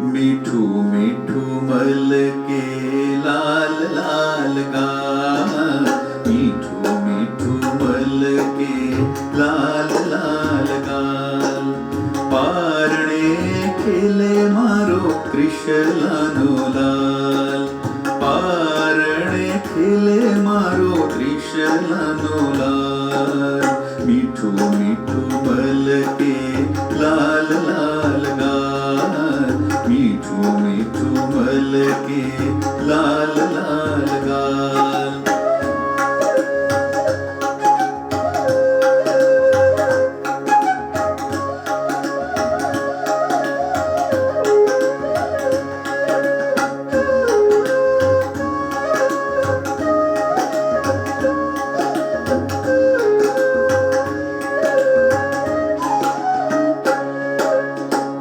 मिठू मिठू मल के लाल लाल गाल, मिठू मिठू मल के लाल लाल गाल. पारणे खेले मारो त्रिशलानो लाल, पारणे खेले मारो त्रिशलानो लाल. मिठू मिठू मल के लाल लाल गाल, मिठू मिठू मल के लाल लाल गाल.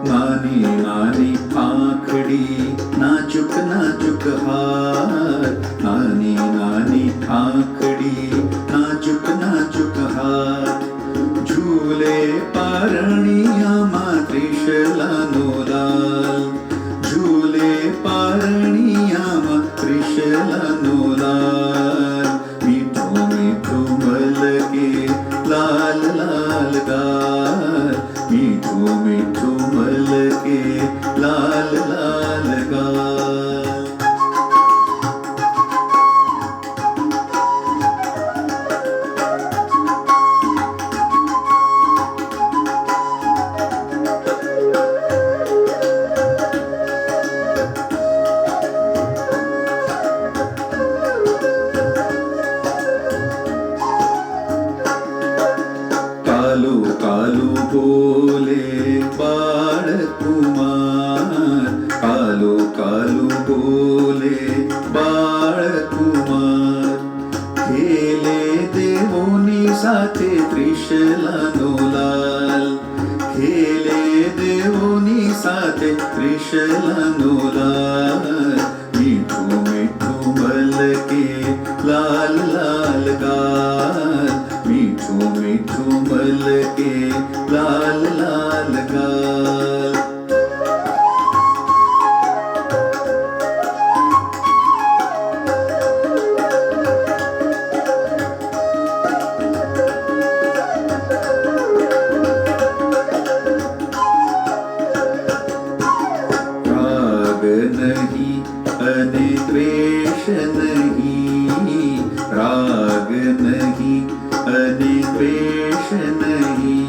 नानी नानी आखड़ी नाजुक नाजुक हार, नानी नानी आखड़ी नाजुक नाजुक हार. झूले पारणिया मा त्रिशलानो लाल, झूले पारणिया मा त्रिशलानो लाल. मिठू मिठू मल के लाल लाल गाल, मिठू मिठू मल के लाल लाल गाल. कालू कालू बोले बाळ कुमार, कालू कालू बोले बाळ कुमार. खेले देवोनी साथे त्रिशलानो लाल, खेले देवोनी साथे त्रिशलानो लाल. मिठू मिठू मल के लाल लाल गाल, मिठू मिठू मल के लाल लाल गाल. राग नहीं अने द्वेष नहीं, राग नहीं अने द्वेष नहीं.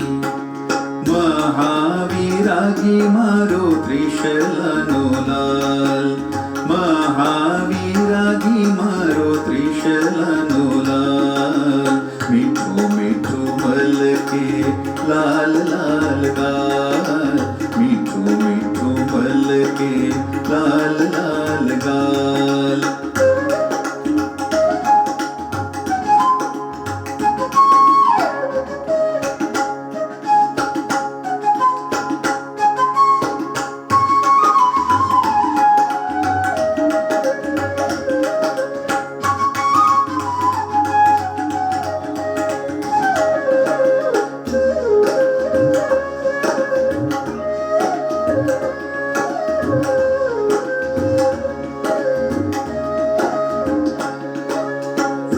महावीरागी मारो त्रिशलानो लाल, महावीरागी मारो त्रिशलानो लाल. मिठू मिठू मल के लाल लाल गाल, मिठू मिठू मल के लाल लाल गाल.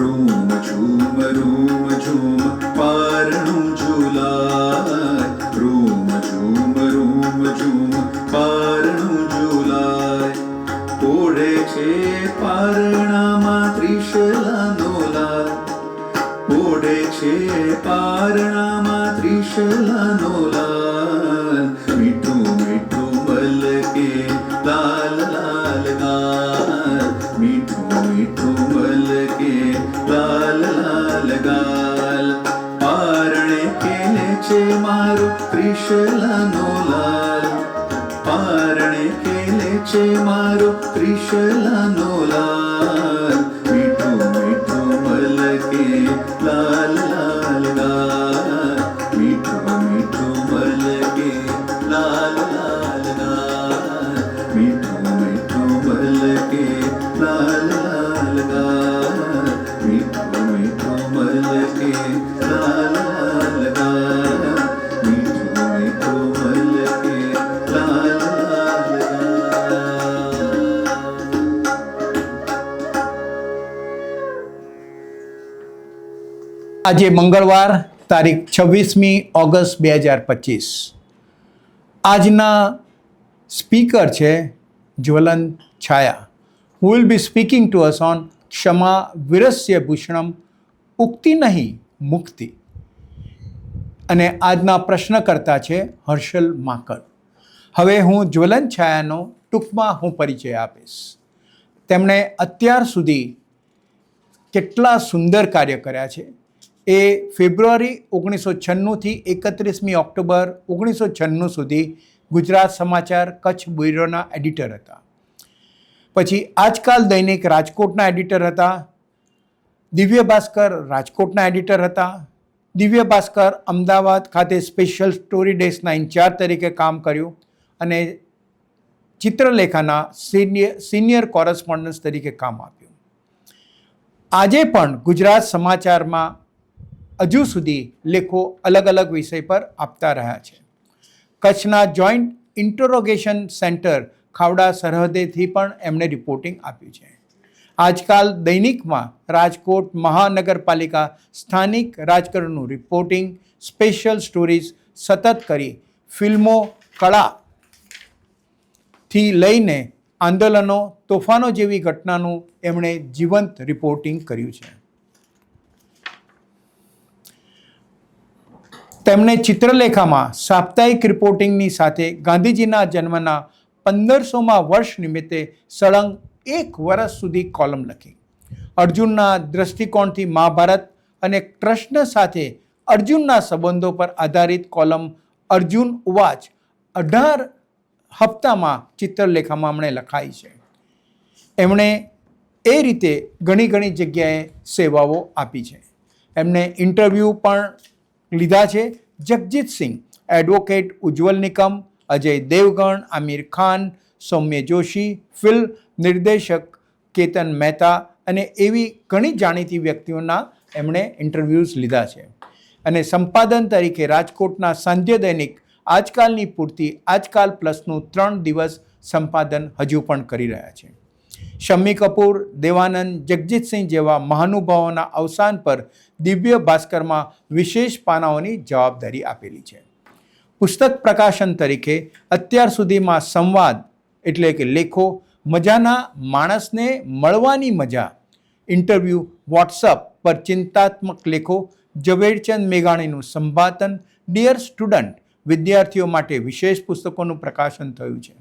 रूम झूम पारणું ઝૂલાય, રૂમ ઝૂમ પારણું ઝૂલાય. ઓઢે છે પારણામાં ત્રિશલાનો લાલ, ઓઢે છે પારણામાં ત્રિશલાનો લાલ. મીઠું મીઠું મલ કે લાલ લાલ ગાલ, મીઠું મીઠું મલ કે લાલ લાલ ગાલ. પારણે કેલે છે મારો ત્રિશલાનો લાલ, પારણે કેલે છે મારો ત્રિશલાનો લાલ. મીઠું મીઠું મલ કે લાલ લાલ ગાલ, મીઠું મીઠું મલ કે લાલ લાલ ગાલ, મીઠું મીઠું મલ કે લાલ લાલ ગાલ, મીઠું મીઠું મલ કે લાલ લાલ ગાલ, મીઠું મીઠું મલ કે લાલ લાલ ગાલ. આજે મંગળવાર તારીખ 26મી ઓગસ્ટ 2025. આજના સ્પીકર છે Jwalan Chhaya, who will be speaking to us on ક્ષમા વિરસ્ય ભૂષણમ ઉક્તિ નહીં મુક્તિ. અને આજના પ્રશ્નકર્તા છે હર્ષલ માકડ. હવે હું જ્વલન છાયાનો ટૂંકમાં હું પરિચય આપીશ. તેમણે અત્યાર સુધી કેટલા સુંદર કાર્ય કર્યા છે એ ફેબ્રુઆરી 1996થી 31મી ઓક્ટોબર 1996 સુધી ગુજરાત સમાચાર કચ્છ બ્યુરોના એડિટર હતા. પછી આજકાલ દૈનિક રાજકોટના એડિટર હતા. દિવ્ય ભાસ્કર રાજકોટના એડિટર હતા. દિવ્ય ભાસ્કર અમદાવાદ ખાતે સ્પેશિયલ સ્ટોરી ડેસ્કના ઇન્ચાર્જ તરીકે કામ કર્યું અને ચિત્રલેખાના સિનિયર કોરસ્પોન્ડન્સ તરીકે કામ આપ્યું. આજે પણ ગુજરાત સમાચારમાં હજુ સુધી લેખો અલગ અલગ વિષય પર આપતા રહ્યા છે. કચ્છના જોઈન્ટ ઇન્ટરોગેશન સેન્ટર ખાવડા સરહદેથી પણ એમણે રિપોર્ટિંગ આપ્યું છે. આજકાલ દૈનિકમાં રાજકોટ મહાનગરપાલિકા સ્થાનિક રાજકારણનું રિપોર્ટિંગ, સ્પેશિયલ સ્ટોરીઝ સતત કરી ફિલ્મો, કળાથી લઈને આંદોલનો, તોફાનો જેવી ઘટનાનું એમણે જીવંત રિપોર્ટિંગ કર્યું છે. તેમણે ચિત્રલેખામાં સાપ્તાહિક રિપોર્ટિંગની સાથે ગાંધીજીના જન્મના 1500મા વર્ષ નિમિત્તે સળંગ 1 વર્ષ સુધી કોલમ લખી. અર્જુનના દૃષ્ટિકોણથી મહાભારત અને કૃષ્ણ સાથે અર્જુનના સંબંધો પર આધારિત કોલમ અર્જુન ઉવાચ 18 હપ્તામાં ચિત્રલેખામાં એમણે લખાઈ છે. એમણે એ રીતે ઘણી જગ્યાએ સેવાઓ આપી છે. એમણે ઇન્ટરવ્યૂ પણ લીધા છે. જગજીતસિંહ, એડવોકેટ ઉજ્જવલ નિકમ, અજય દેવગણ, આમિર ખાન, સૌમ્ય જોશી, ફિલ્મ નિર્દેશક કેતન મહેતા અને એવી ઘણી જાણીતી વ્યક્તિઓના એમણે ઇન્ટરવ્યૂઝ લીધા છે. અને સંપાદન તરીકે રાજકોટના સાંધ્ય દૈનિક આજકાલની પૂર્તિ આજકાલ પ્લસનું 3 દિવસ સંપાદન હજુ પણ કરી રહ્યા છે. શમ્મી કપૂર, દેવાનંદ, જગજીતસિંહ જેવા મહાનુભાવોના અવસાન પર દિવ્ય ભાસ્કરમાં વિશેષ પાનાઓની જવાબદારી આપેલી છે. પુસ્તક પ્રકાશન તરીકે અત્યાર સુધીમાં સંવાદ એટલે કે લેખો, મજાના માણસને મળવાની મજા, ઇન્ટરવ્યૂ, વોટ્સઅપ પર ચિંતાત્મક લેખો, ઝવેરચંદ મેઘાણીનું સંપાદન, ડિયર સ્ટુડન્ટ વિદ્યાર્થીઓ માટે વિશેષ પુસ્તકોનું પ્રકાશન થયું છે.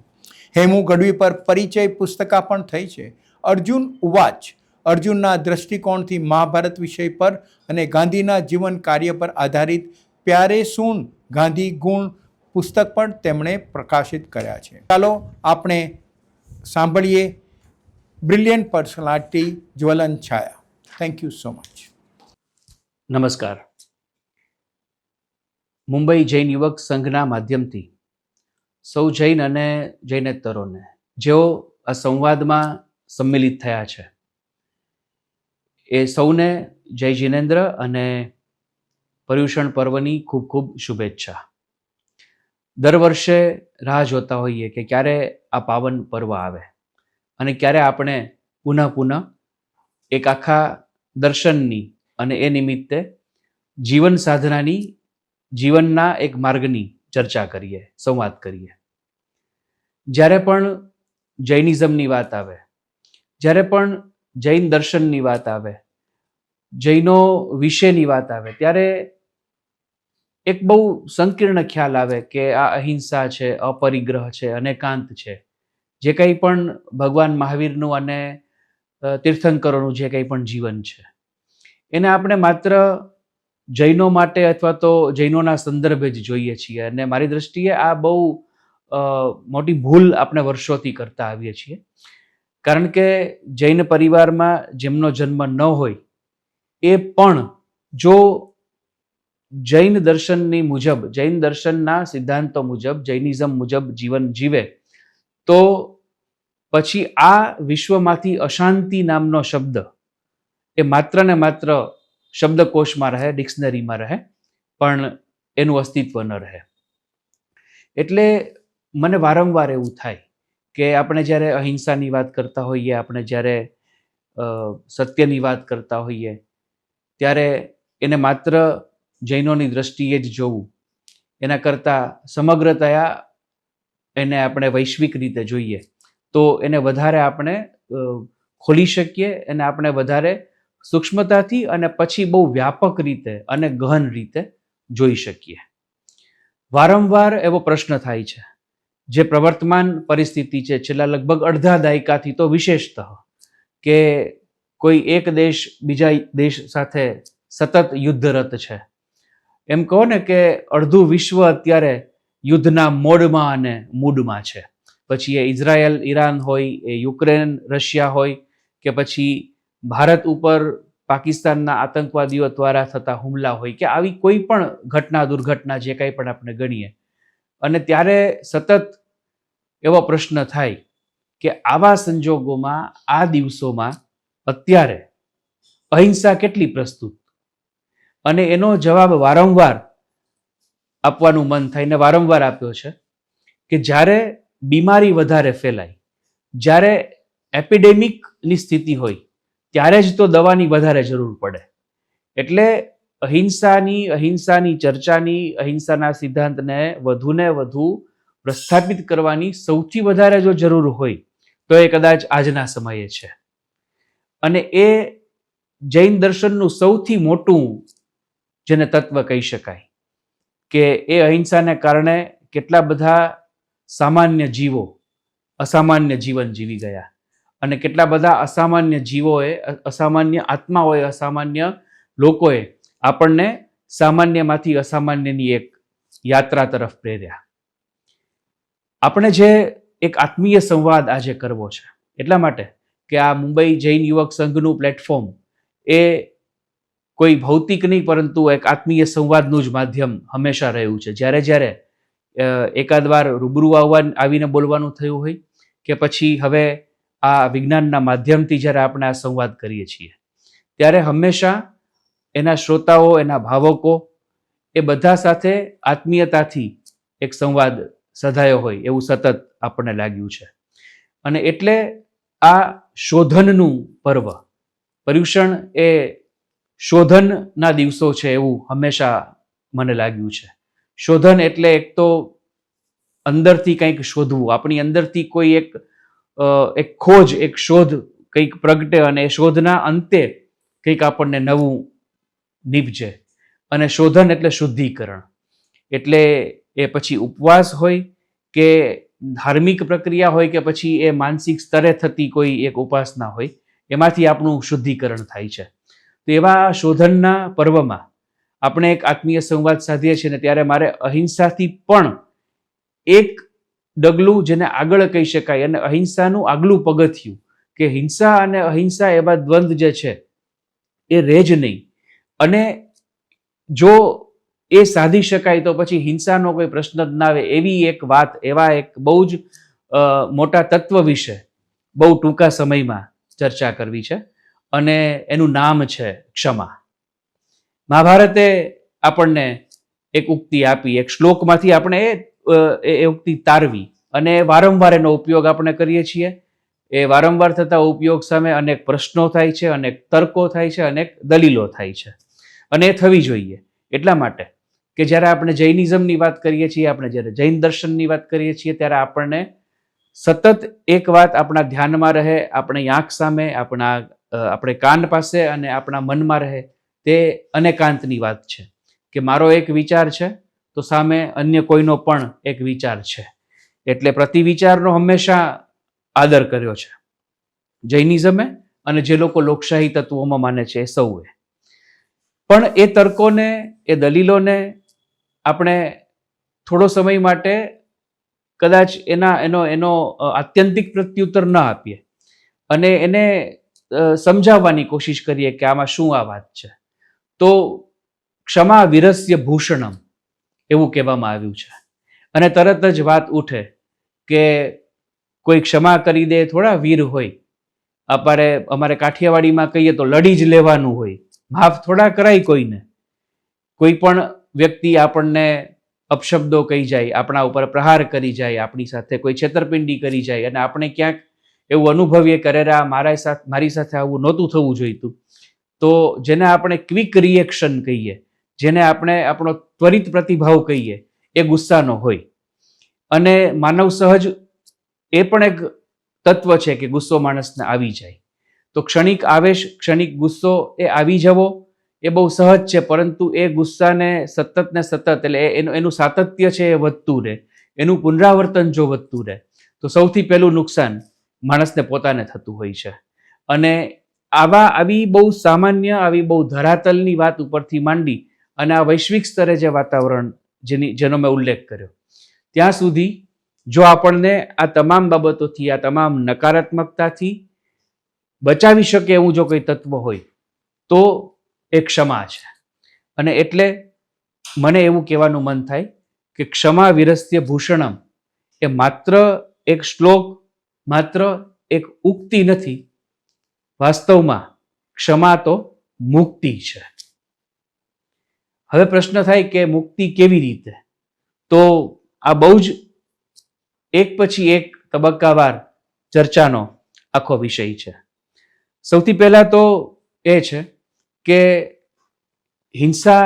હેમુ ગઢવી પર પરિચય પુસ્તિકા પણ થઈ છે. અર્જુન ઉવાચ અર્જુનના દૃષ્ટિકોણથી મહાભારત વિષય પર અને ગાંધીના જીવન કાર્ય પર આધારિત પ્યારે સૂન ગાંધી ગુણ પુસ્તક પણ તેમણે પ્રકાશિત કર્યા છે. ચાલો આપણે સાંભળીએ brilliant personality Jwalan Chhaya. Thank you so much. નમસ્કાર. મુંબઈ જૈન યુવક સંઘના માધ્યમથી સૌ જૈન અને જૈનેતરોને જેઓ આ સંવાદમાં સંમિલિત થયા છે એ સૌને જય જિનેન્દ્ર અને પર્યુષણ પર્વની ખૂબ ખૂબ શુભેચ્છા. દર વર્ષે રાહ જોતા હોઈએ કે ક્યારે આ પાવન પર્વ આવે અને ક્યારે આપણે પુનઃ એક આખા દર્શનની અને એ નિમિત્તે જીવન સાધનાની, જીવનના એક માર્ગની ચર્ચા કરીએ, સંવાદ કરીએ. જ્યારે પણ જૈનિઝમની વાત આવે, જ્યારે પણ જૈન દર્શનની વાત આવે, જૈનો વિશેની વાત આવે, ત્યારે એક બહુ સંકીર્ણ ખ્યાલ આવે કે આ અહિંસા છે, અપરિગ્રહ છે, અનેકાંત છે. જે કંઈ પણ ભગવાન મહાવીરનું અને તીર્થંકરોનું જે કંઈ પણ જીવન છે એને આપણે માત્ર જૈનો માટે અથવા તો જૈનોના સંદર્ભે જ જોઈએ છીએ. અને મારી દ્રષ્ટિએ આ બહુ મોટી ભૂલ આપણે વર્ષોથી કરતા આવીએ છીએ. કારણ કે જૈન પરિવારમાં જેમનો જન્મ ન હોય એ પણ જો જૈન દર્શનની મુજબ, જૈન દર્શનના સિદ્ધાંતો મુજબ, જૈનિઝમ મુજબ જીવન જીવે તો પછી આ વિશ્વમાંથી અશાંતિ નામનો શબ્દ એ માત્ર ને માત્ર શબ્દકોશમાં રહે, ડિક્શનરીમાં રહે, પણ એનું અસ્તિત્વ ન રહે. એટલે મને વારંવાર એવું થાય કે આપણે જ્યારે અહિંસાની વાત કરતા હોઈએ, આપણે જ્યારે સત્યની વાત કરતા હોઈએ, ત્યારે એને માત્ર જૈનોની દ્રષ્ટિએ જ જોવું, એના કરતાં સમગ્રતયા એને આપણે વૈશ્વિક રીતે જોઈએ તો એને વધારે આપણે ખોલી શકીએ, એને આપણે વધારે સૂક્ષ્મતાથી અને પછી બહુ વ્યાપક રીતે અને ગહન રીતે જોઈ શકીએ. વારંવાર એવો પ્રશ્ન થાય છે, જે પ્રવર્તમાન પરિસ્થિતિ છે છેલ્લા લગભગ અડધા દાયકાથી તો વિશેષતઃ, કે કોઈ એક દેશ બીજા દેશ સાથે સતત યુદ્ધરત છે. એમ કહો ને કે અડધું વિશ્વ અત્યારે યુદ્ધના મોડમાં અને મૂડમાં છે. પછી એ ઇઝરાયલ ઈરાન હોય, એ યુક્રેન રશિયા હોય, કે પછી ભારત ઉપર પાકિસ્તાનના આતંકવાદીઓ દ્વારા થતા હુમલા હોય, કે આવી કોઈ પણ ઘટના દુર્ઘટના જે કંઈ પણ આપણે ગણીએ. અને ત્યારે સતત એવો પ્રશ્ન થાય કે આવા સંજોગોમાં, આ દિવસોમાં અત્યારે અહિંસા કેટલી પ્રસ્તુત? અને એનો જવાબ વારંવાર આપવાનું મન થઈને વારંવાર આપ્યો છે કે જ્યારે બીમારી વધારે ફેલાય, જ્યારે એપિડેમિકની સ્થિતિ હોય, ત્યારે જ તો દવાની વધારે જરૂર પડે. એટલે અહિંસાની ચર્ચાની, અહિંસાના સિદ્ધાંતને વધુને વધુ પ્રસ્થાપિત કરવાની સૌથી વધારે જો જરૂર હોય તો એ કદાચ આજના સમયે છે. અને એ જૈન દર્શનનું સૌથી મોટું જેને તત્વ કહી શકાય, કે એ અહિંસાને કારણે કેટલા બધા સામાન્ય જીવો અસામાન્ય જીવન જીવી ગયા, અને કેટલા બધા અસામાન્ય જીવોએ, અસામાન્ય આત્માઓએ, અસામાન્ય લોકોએ આપણને સામાન્યમાંથી અસામાન્યની એક યાત્રા તરફ પ્રેર્યા. આપણે જે એક આત્મીય સંવાદ આજે કરવો છે, એટલા માટે કે આ મુંબઈ જૈન યુવક સંઘનું પ્લેટફોર્મ એ કોઈ ભૌતિક નહીં પરંતુ એક આત્મીય સંવાદનું જ માધ્યમ હંમેશા રહ્યું છે. જ્યારે જ્યારે એકાદ વાર રૂબરૂ આવીને બોલવાનું થયું હોય, કે પછી હવે આ વિજ્ઞાનના માધ્યમથી જ્યારે આપણે આ સંવાદ કરીએ છીએ, ત્યારે હંમેશા એના શ્રોતાઓ, એના ભાવકો, એ બધા સાથે આત્મીયતાથી એક સંવાદ સધાયો હોય એવું સતત આપણને લાગ્યું છે. અને એટલે આ શોધનનું પર્વ, પર્યુષણ એ શોધનના દિવસો છે એવું હંમેશા મને લાગ્યું છે. શોધન એટલે એક તો અંદરથી કંઈક શોધવું, આપણી અંદરથી કોઈ એક ખોજ, એક શોધ કંઈક પ્રગટે, અને એ શોધના અંતે કંઈક આપણને નવું નીપજે. અને શોધન એટલે શુદ્ધિકરણ. એટલે એ પછી ઉપવાસ હોય, કે ધાર્મિક પ્રક્રિયા હોય, કે પછી એ માનસિક સ્તરે થતી કોઈ એક ઉપાસના હોય, એમાંથી આપણું શુદ્ધિકરણ થાય છે. તો એવા શોધનના પર્વમાં આપણે એક આત્મીય સંવાદ સાધીએ છીએ, ને ત્યારે મારે અહિંસાથી પણ એક ડગલું જેને આગળ કહી શકાય, અને અહિંસાનું આગલું પગથિયું, કે હિંસા અને અહિંસા એવા દ્વંદ્વ જે છે એ રહે જ નહીં. અને જો એ સાધી શકાય તો પછી હિંસાનો કોઈ પ્રશ્ન જ ના આવે, એવી એક વાત, એવા એક બહુ જ મોટા તત્વ વિશે બહુ ટૂંકા સમયમાં ચર્ચા કરવી છે. અને એનું નામ છે ક્ષમા. મહાભારતે આપણને એક ઉક્તિ આપી, એક શ્લોકમાંથી આપણે એ ઉક્તિ તારવી, અને વારંવાર એનો ઉપયોગ આપણે કરીએ છીએ. એ વારંવાર થતા ઉપયોગ સામે અનેક પ્રશ્નો થાય છે, અનેક તર્કો થાય છે, અનેક દલીલો થાય છે. અને એ થવી જોઈએ. એટલા માટે કે જ્યારે આપણે જૈનિઝમની વાત કરીએ છીએ, આપણે જ્યારે જૈન દર્શનની વાત કરીએ છીએ, ત્યારે આપણને સતત એક વાત આપણા ધ્યાનમાં રહે, આપણી આંખ સામે, આપણે કાન પાસે અને આપણા મનમાં રહે, તે અનેકાંતની વાત છે. કે મારો એક વિચાર છે તો સામે અન્ય કોઈનો પણ એક વિચાર છે. એટલે પ્રતિ વિચારનો હંમેશા આદર કર્યો છે જૈનિઝમે, અને જે લોકો લોકશાહી તત્વોમાં માને છે એ સૌએ. પણ એ તર્કોને, એ દલીલોને આપણે થોડો સમય માટે કદાચ એનો આત્યંતિક પ્રત્યુત્તર ન આપીએ, અને એને સમજાવવાની કોશિશ કરીએ કે આમાં શું આ વાત છે. તો ક્ષમા વિરસ્ય ભૂષણમ એવું કહેવામાં આવ્યું છે. અને તરત જ વાત ઉઠે કે કોઈ ક્ષમા કરી દે, થોડા વીર હોય. અમારે કાઠિયાવાડીમાં કહીએ તો લડી જ લેવાનું હોય, માફ થોડા કરાય કોઈને. કોઈ પણ વ્યક્તિ આપણને અપશબ્દો કહી જાય, આપણા ઉપર પ્રહાર કરી જાય, આપણી સાથે કોઈ છેતરપિંડી કરી જાય, અને આપણે ક્યાંક એવું અનુભવીએ કે અરે મારી સાથે આવું નહોતું થવું જોઈતું, તો જેને આપણે ક્વિક રિએક્શન કહીએ, જેને આપણે આપણો ત્વરિત પ્રતિભાવ કહીએ, એ ગુસ્સાનો હોય. અને માનવ સહજ એ પણ એક તત્વ છે કે ગુસ્સો માણસને આવી જાય. તો ક્ષણિક આવેશ, ક્ષણિક ગુસ્સો એ આવી જવો એ બહુ સહજ છે, પરંતુ એ ગુસ્સાને સતત ને સતત, એટલે એનું સાતત્ય છે એ વધતું રહે, એનું પુનરાવર્તન જો વધતું રહે, તો સૌથી પહેલું નુકસાન માણસને પોતાને થતું હોય છે. અને આવી બહુ સામાન્ય, આવી બહુ ધરાતલની વાત ઉપરથી માંડી અને આ વૈશ્વિક સ્તરે જે વાતાવરણ જેનો મેં ઉલ્લેખ કર્યો, ત્યાં સુધી જો આપણને આ તમામ બાબતોથી, આ તમામ નકારાત્મકતાથી બચાવી શકે એવું જો કોઈ તત્વ હોય તો એ ક્ષમા છે. અને એટલે મને એવું કહેવાનું મન થાય કે ક્ષમા વિરસ્ય ભૂષણમ એ માત્ર એક શ્લોક, માત્ર એક ઉક્તિ નથી. વાસ્તવમાં ક્ષમા તો મુક્તિ છે. હવે પ્રશ્ન થાય કે મુક્તિ કેવી રીતે? તો આ બહુ જ એક પછી એક તબક્કાવાર ચર્ચાનો આખો વિષય છે. સૌથી પહેલા તો એ છે કે હિંસા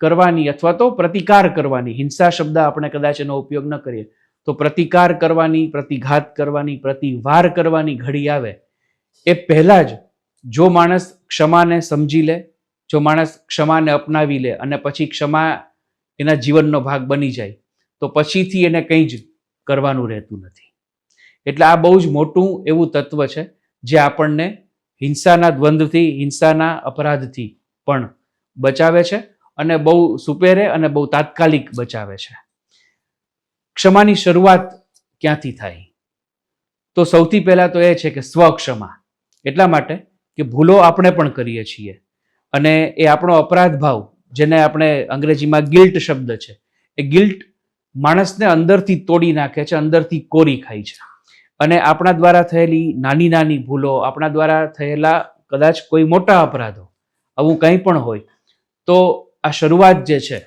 કરવાની અથવા તો પ્રતિકાર કરવાની, હિંસા શબ્દ આપણે કદાચ એનો ઉપયોગ ન કરીએ તો પ્રતિકાર કરવાની, પ્રતિઘાત કરવાની, પ્રતિવાર કરવાની ઘડી આવે એ પહેલા જ જો માણસ ક્ષમાને સમજી લે, જો માણસ ક્ષમાને અપનાવી લે અને પછી ક્ષમા એના જીવનનો ભાગ બની જાય, તો પછીથી એને કંઈ જ કરવાનું રહેતું નથી. એટલે આ બહુ જ મોટું એવું તત્વ છે જે આપણને હિંસાના દ્વંદ્વથી, હિંસાના અપરાધથી પણ બચાવે છે અને બહુ સુપેરે અને બહુ તાત્કાલિક બચાવે છે. ક્ષમાની શરૂઆત ક્યાંથી થાય? તો સૌથી પહેલા તો એ છે કે સ્વક્ષમા. એટલા માટે કે ભૂલો આપણે પણ કરીએ છીએ અને એ આપણો અપરાધ ભાવ, જેને આપણે અંગ્રેજીમાં ગિલ્ટ શબ્દ છે, એ ગિલ્ટ માણસને અંદરથી તોડી નાખે છે, અંદરથી કોરી ખાય છે. અને આપણા દ્વારા થયેલી નાની નાની ભૂલો, આપણા દ્વારા થયેલા કદાચ કોઈ મોટા અપરાધો, આવું કંઈ પણ હોય, તો આ શરૂઆત જે છે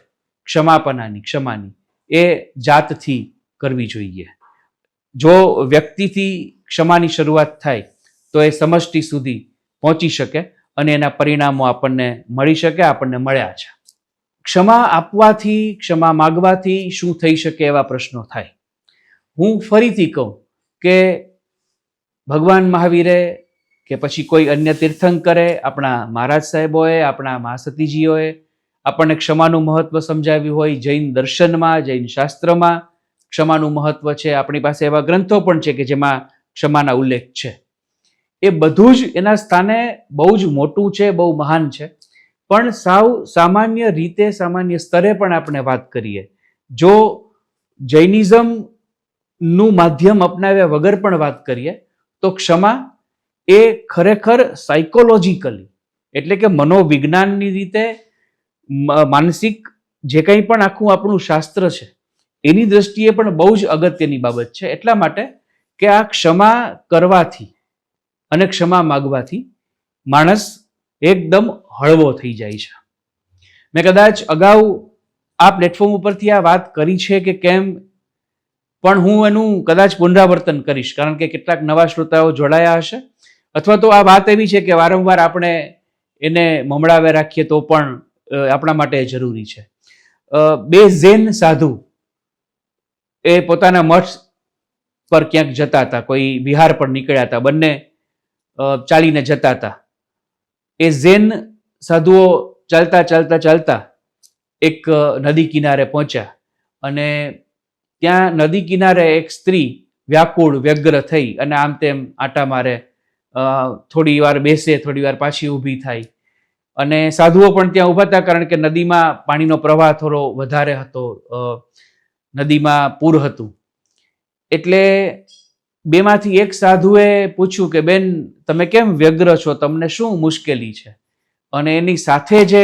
ક્ષમાપનાની, ક્ષમાની, એ જાતથી કરવી જોઈએ. જો વ્યક્તિથી ક્ષમાની શરૂઆત થાય તો એ સમષ્ટિ સુધી પહોંચી શકે અને એના પરિણામો આપણને મળી શકે, આપણને મળ્યા છે. ક્ષમા આપવાથી, ક્ષમા માગવાથી શું થઈ શકે એવા પ્રશ્નો થાય. હું ફરીથી કહું કે ભગવાન મહાવીરે કે પછી કોઈ અન્ય તીર્થંકરે, આપણા મહારાજ સાહેબોએ, આપણા મહાસતીજીઓએ આપણને ક્ષમાનું મહત્વ સમજાવ્યું હોય. જૈન દર્શનમાં, જૈન શાસ્ત્રમાં ક્ષમાનું મહત્વ છે. આપણી પાસે એવા ગ્રંથો પણ છે કે જેમાં ક્ષમાના ઉલ્લેખ છે. એ બધું જ એના સ્થાને બહુ જ મોટું છે, બહુ મહાન છે. પણ સાવ સામાન્ય રીતે, સામાન્ય સ્તરે પણ આપણે વાત કરીએ, જો જૈનિઝમનું માધ્યમ અપનાવ્યા વગર પણ વાત કરીએ, તો ક્ષમા એ ખરેખર સાયકોલોજીકલી, એટલે કે મનોવિજ્ઞાનની રીતે, માનસિક જે કંઈ પણ આખું આપણું શાસ્ત્ર છે એની દ્રષ્ટિએ પણ બહુ જ અગત્યની બાબત છે. એટલા માટે કે આ ક્ષમા કરવાથી અને ક્ષમા માગવાથી માણસ એકદમ હળવો થઈ જાય છે. મેં કદાચ અગાઉ આ પ્લેટફોર્મ ઉપરથી આ વાત કરી છે કે કેમ, પણ હું એનું કદાચ પુનરાવર્તન કરીશ, કારણ કે કેટલાક નવા શ્રોતાઓ જોડાયા હશે, અથવા તો આ વાત એવી છે કે વારંવાર આપણે એને મમડાવે રાખીએ તો પણ આપણા માટે જરૂરી છે. બે ઝેન સાધુ એ પોતાના મઠ પર ક્યાંક જતા હતા, કોઈ વિહાર પર નીકળ્યા હતા, બંને ચાલીને જતા હતા. એ ઝેન સાધુઓ ચાલતા ચાલતા ચાલતા એક નદી કિનારે પહોંચ્યા અને ત્યાં નદી કિનારે એક સ્ત્રી વ્યાકુળ, વ્યગ્ર થઈ અને આમ તેમ આટા મારે, થોડી વાર બેસે, થોડી વાર પાછી ઊભી થાય. અને સાધુઓ પણ ત્યાં ઊભા હતા, કારણ કે નદીમાં પાણીનો પ્રવાહ થોડો વધારે હતો, નદીમાં પૂર હતું. એટલે બેમાંથી એક સાધુએ પૂછ્યું કે બેન, તમે કેમ વ્યગ્ર છો, તમને શું મુશ્કેલી છે? અને એની સાથે જે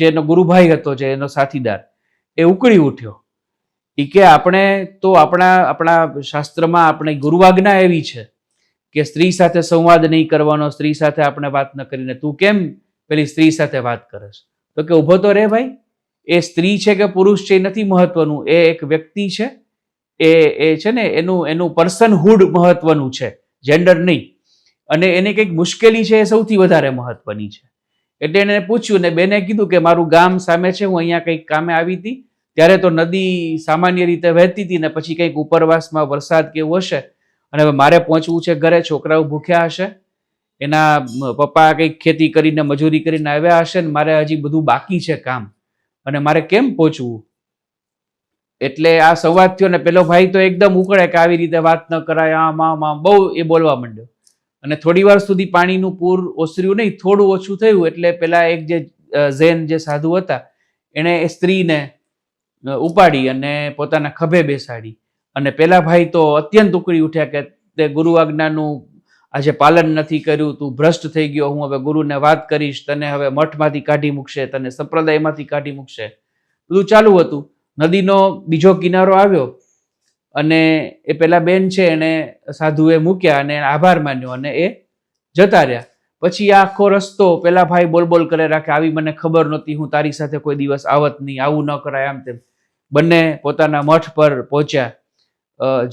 એનો ગુરુભાઈ હતો, જે એનો સાથીદાર, એ ઉકળી ઉઠ્યો. એ કે આપણે તો આપણા શાસ્ત્રમાં આપણે ગુરુઆજ્ઞા એવી છે કે સ્ત્રી સાથે સંવાદ નહીં કરવાનો, સ્ત્રી સાથે આપણે વાત ન કરીને તું કેમ પેલી સ્ત્રી સાથે વાત કરસ? તો કે ઊભો તો રે ભાઈ, એ સ્ત્રી છે કે પુરુષ છે એ નથી મહત્વનું, એ એક વ્યક્તિ છે, એ છે ને એનું પર્સનહુડ મહત્વનું છે, જેન્ડર નહીં. અને એને કંઈક મુશ્કેલી છે એ સૌથી વધારે મહત્વની છે. એટલે એને પૂછ્યું ને બેને કીધું કે મારું ગામ સામે છે, હું અહીંયા કંઈક કામે આવી હતી, ત્યારે તો નદી સામાન્ય રીતે વહેતી હતી ને પછી કંઈક ઉપરવાસમાં વરસાદ કેવું હશે અને હવે મારે પહોંચવું છે ઘરે, છોકરાઓ ભૂખ્યા હશે, એના પપ્પા કંઈક ખેતી કરીને મજૂરી કરીને આવ્યા હશે ને મારે હજી બધું બાકી છે કામ, અને મારે કેમ પહોંચવું? એટલે આ સંવાદ થયો ને પેલો ભાઈ તો એકદમ ઉકળે કે આવી રીતે વાત ન કરાય, આમ આમ આમ બહુ એ બોલવા માંડ્યો. અને થોડી વાર સુધી પાણીનું પૂર ઓસર્યું નહીં, થોડું ઓછું થયું એટલે પેલા એક જે ઝેન જે સાધુ હતા એણે એ સ્ત્રીને ઉપાડી અને પોતાના ખભે બેસાડી. અને પેલા ભાઈ તો અત્યંત ઉકળી ઉઠ્યા કે તે ગુરુ આજ્ઞાનું આજે પાલન નથી કર્યું, તું ભ્રષ્ટ થઈ ગયો, હું હવે ગુરુને વાત કરીશ, તને હવે મઠમાંથી કાઢી મૂકશે, તને સંપ્રદાયમાંથી કાઢી મૂકશે. બધું ચાલુ હતું. નદીનો બીજો કિનારો આવ્યો અને એ પેલા બેન છે એને સાધુએ મૂક્યા અને આભાર માન્યો અને એ જતા રહ્યા. પછી આ આખો રસ્તો પેલા ભાઈ બોલ બોલ કરે રાખે, આવી મને ખબર નહોતી, હું તારી સાથે કોઈ દિવસ આવત નહીં, આવું ન કરાય, આમ તેમ. બંને પોતાના મઠ પર પહોંચ્યા.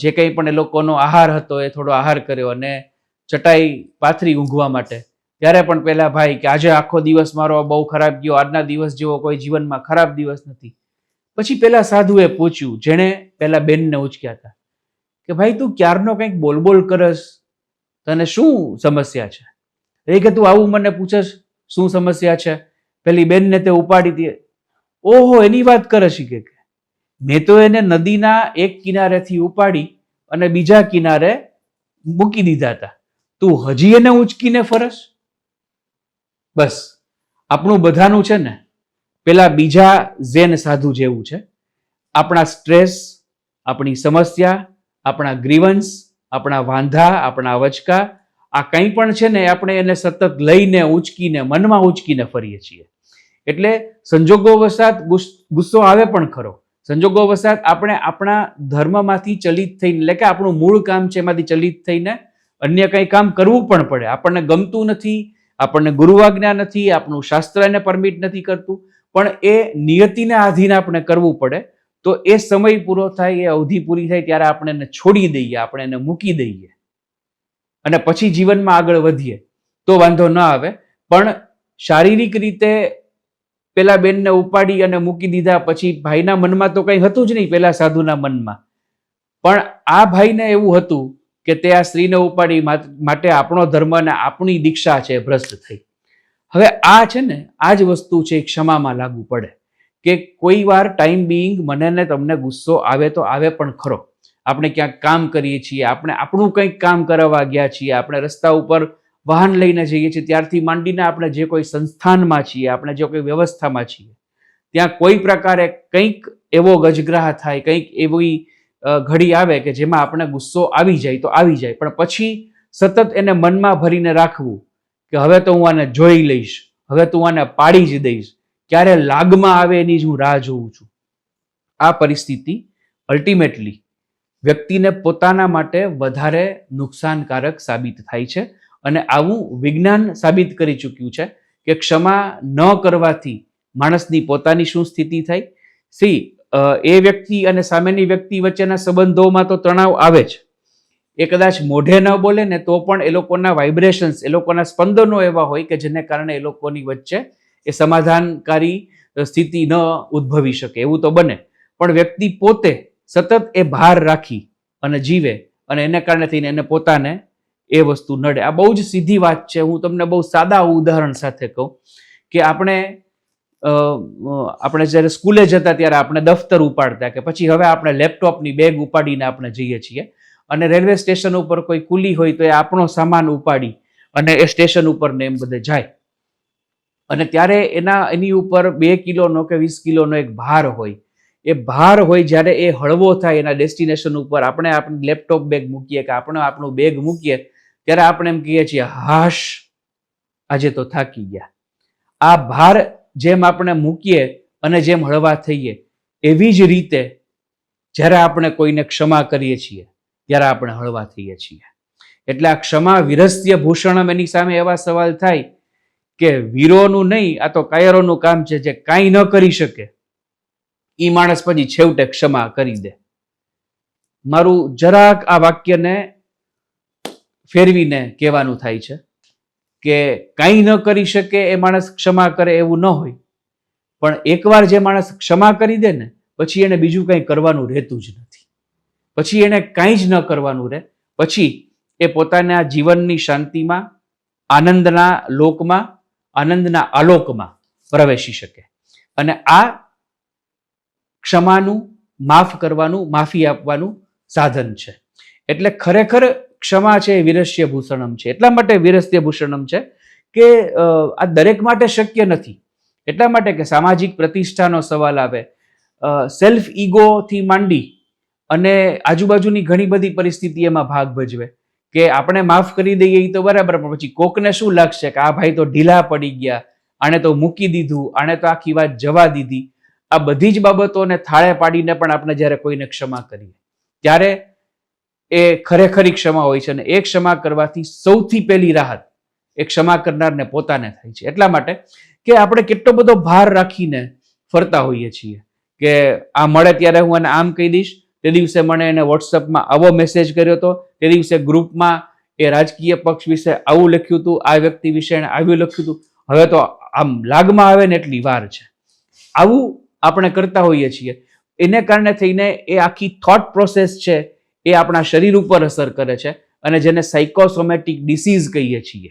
જે કંઈ પણ એ લોકોનો આહાર હતો એ થોડો આહાર કર્યો અને ચટાઈ પાથરી ઊંઘવા માટે. ત્યારે પણ પેલા ભાઈ કે આજે આખો દિવસ મારો બહુ ખરાબ ગયો, આજના દિવસ જેવો કોઈ જીવનમાં ખરાબ દિવસ નથી. પછી પેલા સાધુએ પૂછ્યું, જેણે પેલા બેનને ઉચક્યા હતા, કે ભાઈ તું ક્યારનો કંઈક બોલ બોલ કરસ, તને શું સમસ્યા છે? એ કે તું આવું મને પૂછસ શું સમસ્યા છે? પેલી બેનને તે ઉપાડી દે. ઓહો, એની વાત કરે છે કે મેં તો એને નદીના એક કિનારેથી ઉપાડી અને બીજા કિનારે મૂકી દીધા હતા, તું હજી એને ઉંચકીને ફરસ? બસ આપણું બધાનું છે ને પેલા બીજા ઝેન સાધુ જેવું છે. આપણા સ્ટ્રેસ, આપણી સમસ્યા, આપણા ગ્રીવન્સ, આપણા વાંધા, આપણા વચકા, આ કંઈ પણ છે ને આપણે એને સતત લઈને ઉંચકીને મનમાં ઉંચકીને ફરીએ છીએ. એટલે સંજોગોવશાત ગુસ્સો આવે પણ ખરો, સંજોગોવશાત આપણે આપણા ધર્મમાંથી ચલિત થઈને, એટલે કે આપણું મૂળ કામ છે એમાંથી ચલિત થઈને અન્ય કંઈ કામ કરવું પણ પડે. આપણને ગમતું નથી, આપણને ગુરુઆજ્ઞા નથી, આપણું શાસ્ત્ર એને પરમિટ નથી કરતું, પણ એ નિયતિને આધીન આપણે કરવું પડે. તો એ સમય પૂરો થાય, એ અવધિ પૂરી થાય ત્યારે આપણે એને છોડી દઈએ, આપણે એને મૂકી દઈએ અને પછી જીવનમાં આગળ વધીએ તો વાંધો ન આવે. પણ શારીરિક રીતે પેલા બેનને ઉપાડી અને મૂકી દીધા પછી ભાઈના મનમાં તો કંઈ હતું જ નહીં, પેલા સાધુના મનમાં. પણ આ ભાઈને એવું હતું કે તે આ સ્ત્રીને ઉપાડી માટે આપણો ધર્મ અને આપણી દીક્ષા છે ભ્રષ્ટ થઈ. હવે આ છે ને આ જ વસ્તુ છે ક્ષમામાં લાગુ પડે કે કોઈ વાર ટાઈમ બિંગ મને ને તમને ગુસ્સો આવે તો આવે પણ ખરો. આપણે ક્યાંક કામ કરીએ છીએ, આપણે આપણું કંઈક કામ કરાવવા ગયા છીએ, આપણે રસ્તા ઉપર વાહન લઈને જઈએ છીએ, ત્યારથી માંડીને આપણે જે કોઈ સંસ્થાનમાં છીએ, આપણે જે કોઈ વ્યવસ્થામાં છીએ, ત્યાં કોઈ પ્રકારે કંઈક એવો ગજગ્રાહ થાય, કંઈક એવી ઘડી આવે કે જેમાં આપણે ગુસ્સો આવી જાય તો આવી જાય, પણ પછી સતત એને મનમાં ભરીને રાખવું કે હવે તો હું આને જોઈ લઈશ, હવે તો હું આને પાડી જ દઈશ, ક્યારે લાગમાં આવે એની જ હું રાહ જોઉં છું. આ પરિસ્થિતિ અલ્ટિમેટલી વ્યક્તિને પોતાના માટે વધારે નુકસાનકારક સાબિત થાય છે. અને આવું વિજ્ઞાન સાબિત કરી ચૂક્યું છે કે ક્ષમા ન કરવાથી માણસની પોતાની શું સ્થિતિ થાય. એ વ્યક્તિ અને સામેની વ્યક્તિ વચ્ચેના સંબંધોમાં તો તણાવ આવે જ. એ કદાચ મોઢે ન બોલે ને તો પણ એ લોકોના વાઇબ્રેશન્સ, એ લોકોના સ્પંદનો એવા હોય કે જેને કારણે એ લોકોની વચ્ચે એ સમાધાનકારી સ્થિતિ ન ઉદ્ભવી શકે, એવું તો બને. પણ વ્યક્તિ પોતે સતત એ ભાર રાખી અને જીવે અને એને કારણે થઈને એને પોતાને એ વસ્તુ નડે. આ બહુ જ સીધી વાત છે. હું તમને બહુ સાદા ઉદાહરણ સાથે કહું કે આપણે જ્યારે સ્કૂલે જતા ત્યારે આપણે દફતર ઉપાડતા, કે પછી હવે આપણે લેપટોપની બેગ ઉપાડીને આપણે જઈએ છીએ અને રેલવે સ્ટેશન ઉપર કોઈ કુલી હોય તો એ આપણો સામાન ઉપાડી અને એ સ્ટેશન ઉપર ને એમ બધે જાય. અને ત્યારે એની ઉપર 2 કિલોનો કે 20 કિલોનો એક ભાર હોય. એ ભાર હોય જ્યારે એ હળવો થાય એના ડેસ્ટિનેશન ઉપર, આપણે આપણી લેપટોપ બેગ મૂકીએ કે આપણે આપણું બેગ મૂકીએ ત્યારે આપણે એમ કહીએ છીએ, હાશ આજે તો થાકી ગયા. આ ભાર જેમ આપણે મૂકીએ અને જેમ હળવા થઈએ, એવી જ રીતે જ્યારે આપણે કોઈને ક્ષમા કરીએ છીએ ત્યારે આપણે હળવા થઈએ છીએ. એટલે આ ક્ષમા વિરસ્ય ભૂષણમ, એની સામે એવા સવાલ થાય કે વીરોનું નહીં, આ તો કાયરોનું કામ છે. જે કાંઈ ન કરી શકે એ માણસ પછી છેવટે ક્ષમા કરી દે. મારું જરાક આ વાક્યને ફેરવીને કહેવાનું થાય છે કે કાંઈ ન કરી શકે એ માણસ ક્ષમા કરે એવું ન હોય, પણ એકવાર જે માણસ ક્ષમા કરી દે ને પછી એને બીજું કંઈ કરવાનું રહેતું જ નથી. પછી એને કાંઈ જ ન કરવાનું રહે. પછી એ પોતાના જીવનની શાંતિમાં, આનંદના લોકમાં, આનંદના આલોકમાં પ્રવેશી શકે. અને આ ક્ષમાનું, માફ કરવાનું, માફી આપવાનું સાધન છે. એટલે ખરેખર ક્ષમા છે એ વિરસ્ય ભૂષણમ છે. એટલા માટે વિરસ્ય ભૂષણમ છે કે આ દરેક માટે શક્ય નથી. એટલા માટે કે સામાજિક પ્રતિષ્ઠાનો સવાલ આવે, સેલ્ફ ઈગોથી માંડી અને આજુબાજુની ઘણી બધી પરિસ્થિતિ એમાં ભાગ ભજવે કે આપણે માફ કરી દઈએ એ તો બરાબર, પણ પછી કોકને શું લાગશે કે આ ભાઈ તો ઢીલા પડી ગયા, આને તો મૂકી દીધું, આને તો આખી વાત જવા દીધી. આ બધી જ બાબતોને થાળે પાડીને પણ આપણે જ્યારે કોઈને ક્ષમા કરીએ ત્યારે એ ખરેખરી ક્ષમા હોય છે. અને એ ક્ષમા કરવાથી સૌથી પહેલી રાહત એ ક્ષમા કરનારને પોતાને થાય છે. એટલા માટે કે આપણે કેટલો બધો ભાર રાખીને ફરતા હોઈએ છીએ કે આ મળે ત્યારે હું એને આમ કહી દઈશ, તે દિવસે મને એને વોટ્સઅપમાં આવો મેસેજ કર્યો હતો, તે દિવસે ગ્રુપમાં એ રાજકીય પક્ષ વિશે આવું લખ્યું હતું, આ વ્યક્તિ વિશે એને આવું લખ્યું હતું, હવે તો આમ લાગમાં આવે ને એટલી વાર છે. આવું આપણે કરતા હોઈએ છીએ. એને કારણે થઈને એ આખી થોટ પ્રોસેસ છે એ આપણા શરીર ઉપર અસર કરે છે અને જેને સાયકોસોમેટિક ડિસીઝ કહીએ છીએ,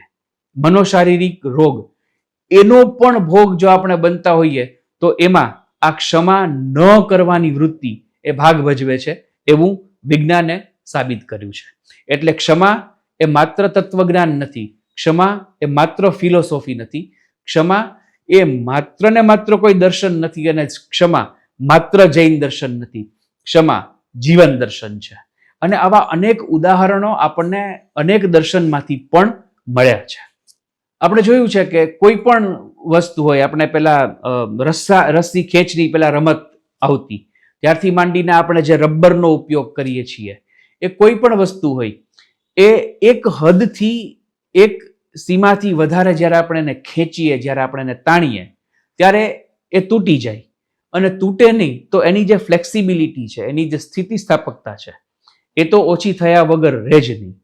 મનોશારીરિક રોગ, એનો પણ ભોગ જો આપણે બનતા હોઈએ તો એમાં આ ક્ષમા ન કરવાની વૃત્તિ એ ભાગ ભજવે છે એવું વિજ્ઞાને સાબિત કર્યું છે. એટલે ક્ષમા એ માત્ર તત્વજ્ઞાન નથી, ક્ષમા એ માત્ર ફિલોસોફી નથી, ક્ષમા એ માત્ર ને માત્ર કોઈ દર્શન નથી, અને ક્ષમા માત્ર જૈન દર્શન નથી, ક્ષમા જીવન દર્શન છે. અને આવા અનેક ઉદાહરણો આપણને અનેક દર્શનમાંથી પણ મળ્યા છે. આપણે જોયું છે કે કોઈ પણ વસ્તુ હોય, આપણે પેલા રસ્સી ખેંચની પેલા રમત આવતી ત્યારથી માંડીને આપણે જે રબરનો ઉપયોગ કરીએ છીએ, એ કોઈ પણ વસ્તુ હોય એ એક હદથી, એક સીમાથી વધારે જ્યારે આપણે એને ખેંચીએ, જ્યારે આપણે એને તાણીએ ત્યારે એ તૂટી જાય. અને તૂટે નહીં તો એની જે ફ્લેક્સિબિલિટી છે, એની જે સ્થિતિસ્થાપકતા છે એ તો ઓછી થયા વગર રહે જ નહીં.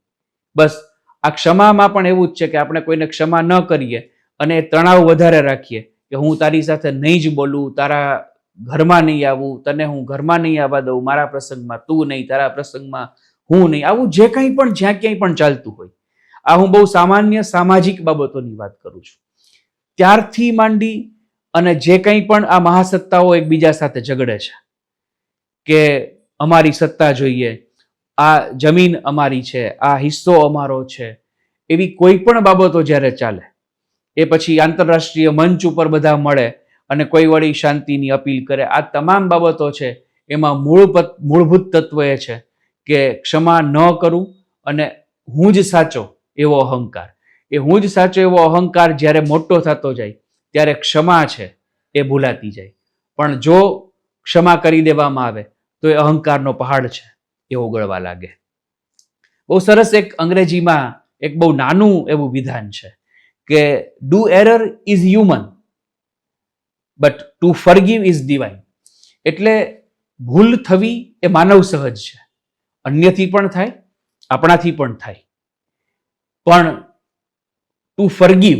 બસ આ ક્ષમામાં પણ એવું જ છે કે આપણે કોઈને ક્ષમા ન કરીએ અને તણાવ વધારે રાખીએ કે હું તારી સાથે નહીં જ બોલું, તારા ઘરમાં નહીં આવું, તને હું ઘરમાં નહીં આવવા દઉં, મારા પ્રસંગમાં તું નહીં, તારા પ્રસંગમાં હું નહીં, આવું જે કંઈ પણ જ્યાં ક્યાંય પણ ચાલતું હોય, આ હું બહુ સામાન્ય સામાજિક બાબતોની વાત કરું છું. ત્યારથી માંડી અને જે કંઈ પણ આ મહાસત્તાઓ એકબીજા સાથે ઝઘડે છે કે અમારી સત્તા જોઈએ, આ જમીન અમારી છે, આ હિસ્સો અમારો છે, એવી કોઈ પણ બાબતો જ્યારે ચાલે એ પછી આંતરરાષ્ટ્રીય મંચ ઉપર બધા મળે અને કોઈ વળી શાંતિની અપીલ કરે, આ તમામ બાબતો છે એમાં મૂળભૂત તત્વ એ છે કે ક્ષમા ન કરું અને હું જ સાચો એવો અહંકાર. એ હું જ સાચો એવો અહંકાર જ્યારે મોટો થતો જાય ત્યારે ક્ષમા છે એ ભૂલાતી જાય. પણ જો ક્ષમા કરી દેવામાં આવે તો એ અહંકારનો પહાડ છે એ ઓગળવા લાગે. બહુ સરસ એક અંગ્રેજીમાં એક બહુ નાનું એવું વિધાન છે કે do error is human but two forgive is divine. એટલે ભૂલ થવી એ માનવ સહજ છે, અન્યથી પણ થાય, આપણાથી પણ થાય, પણ ટુ ફોરગીવ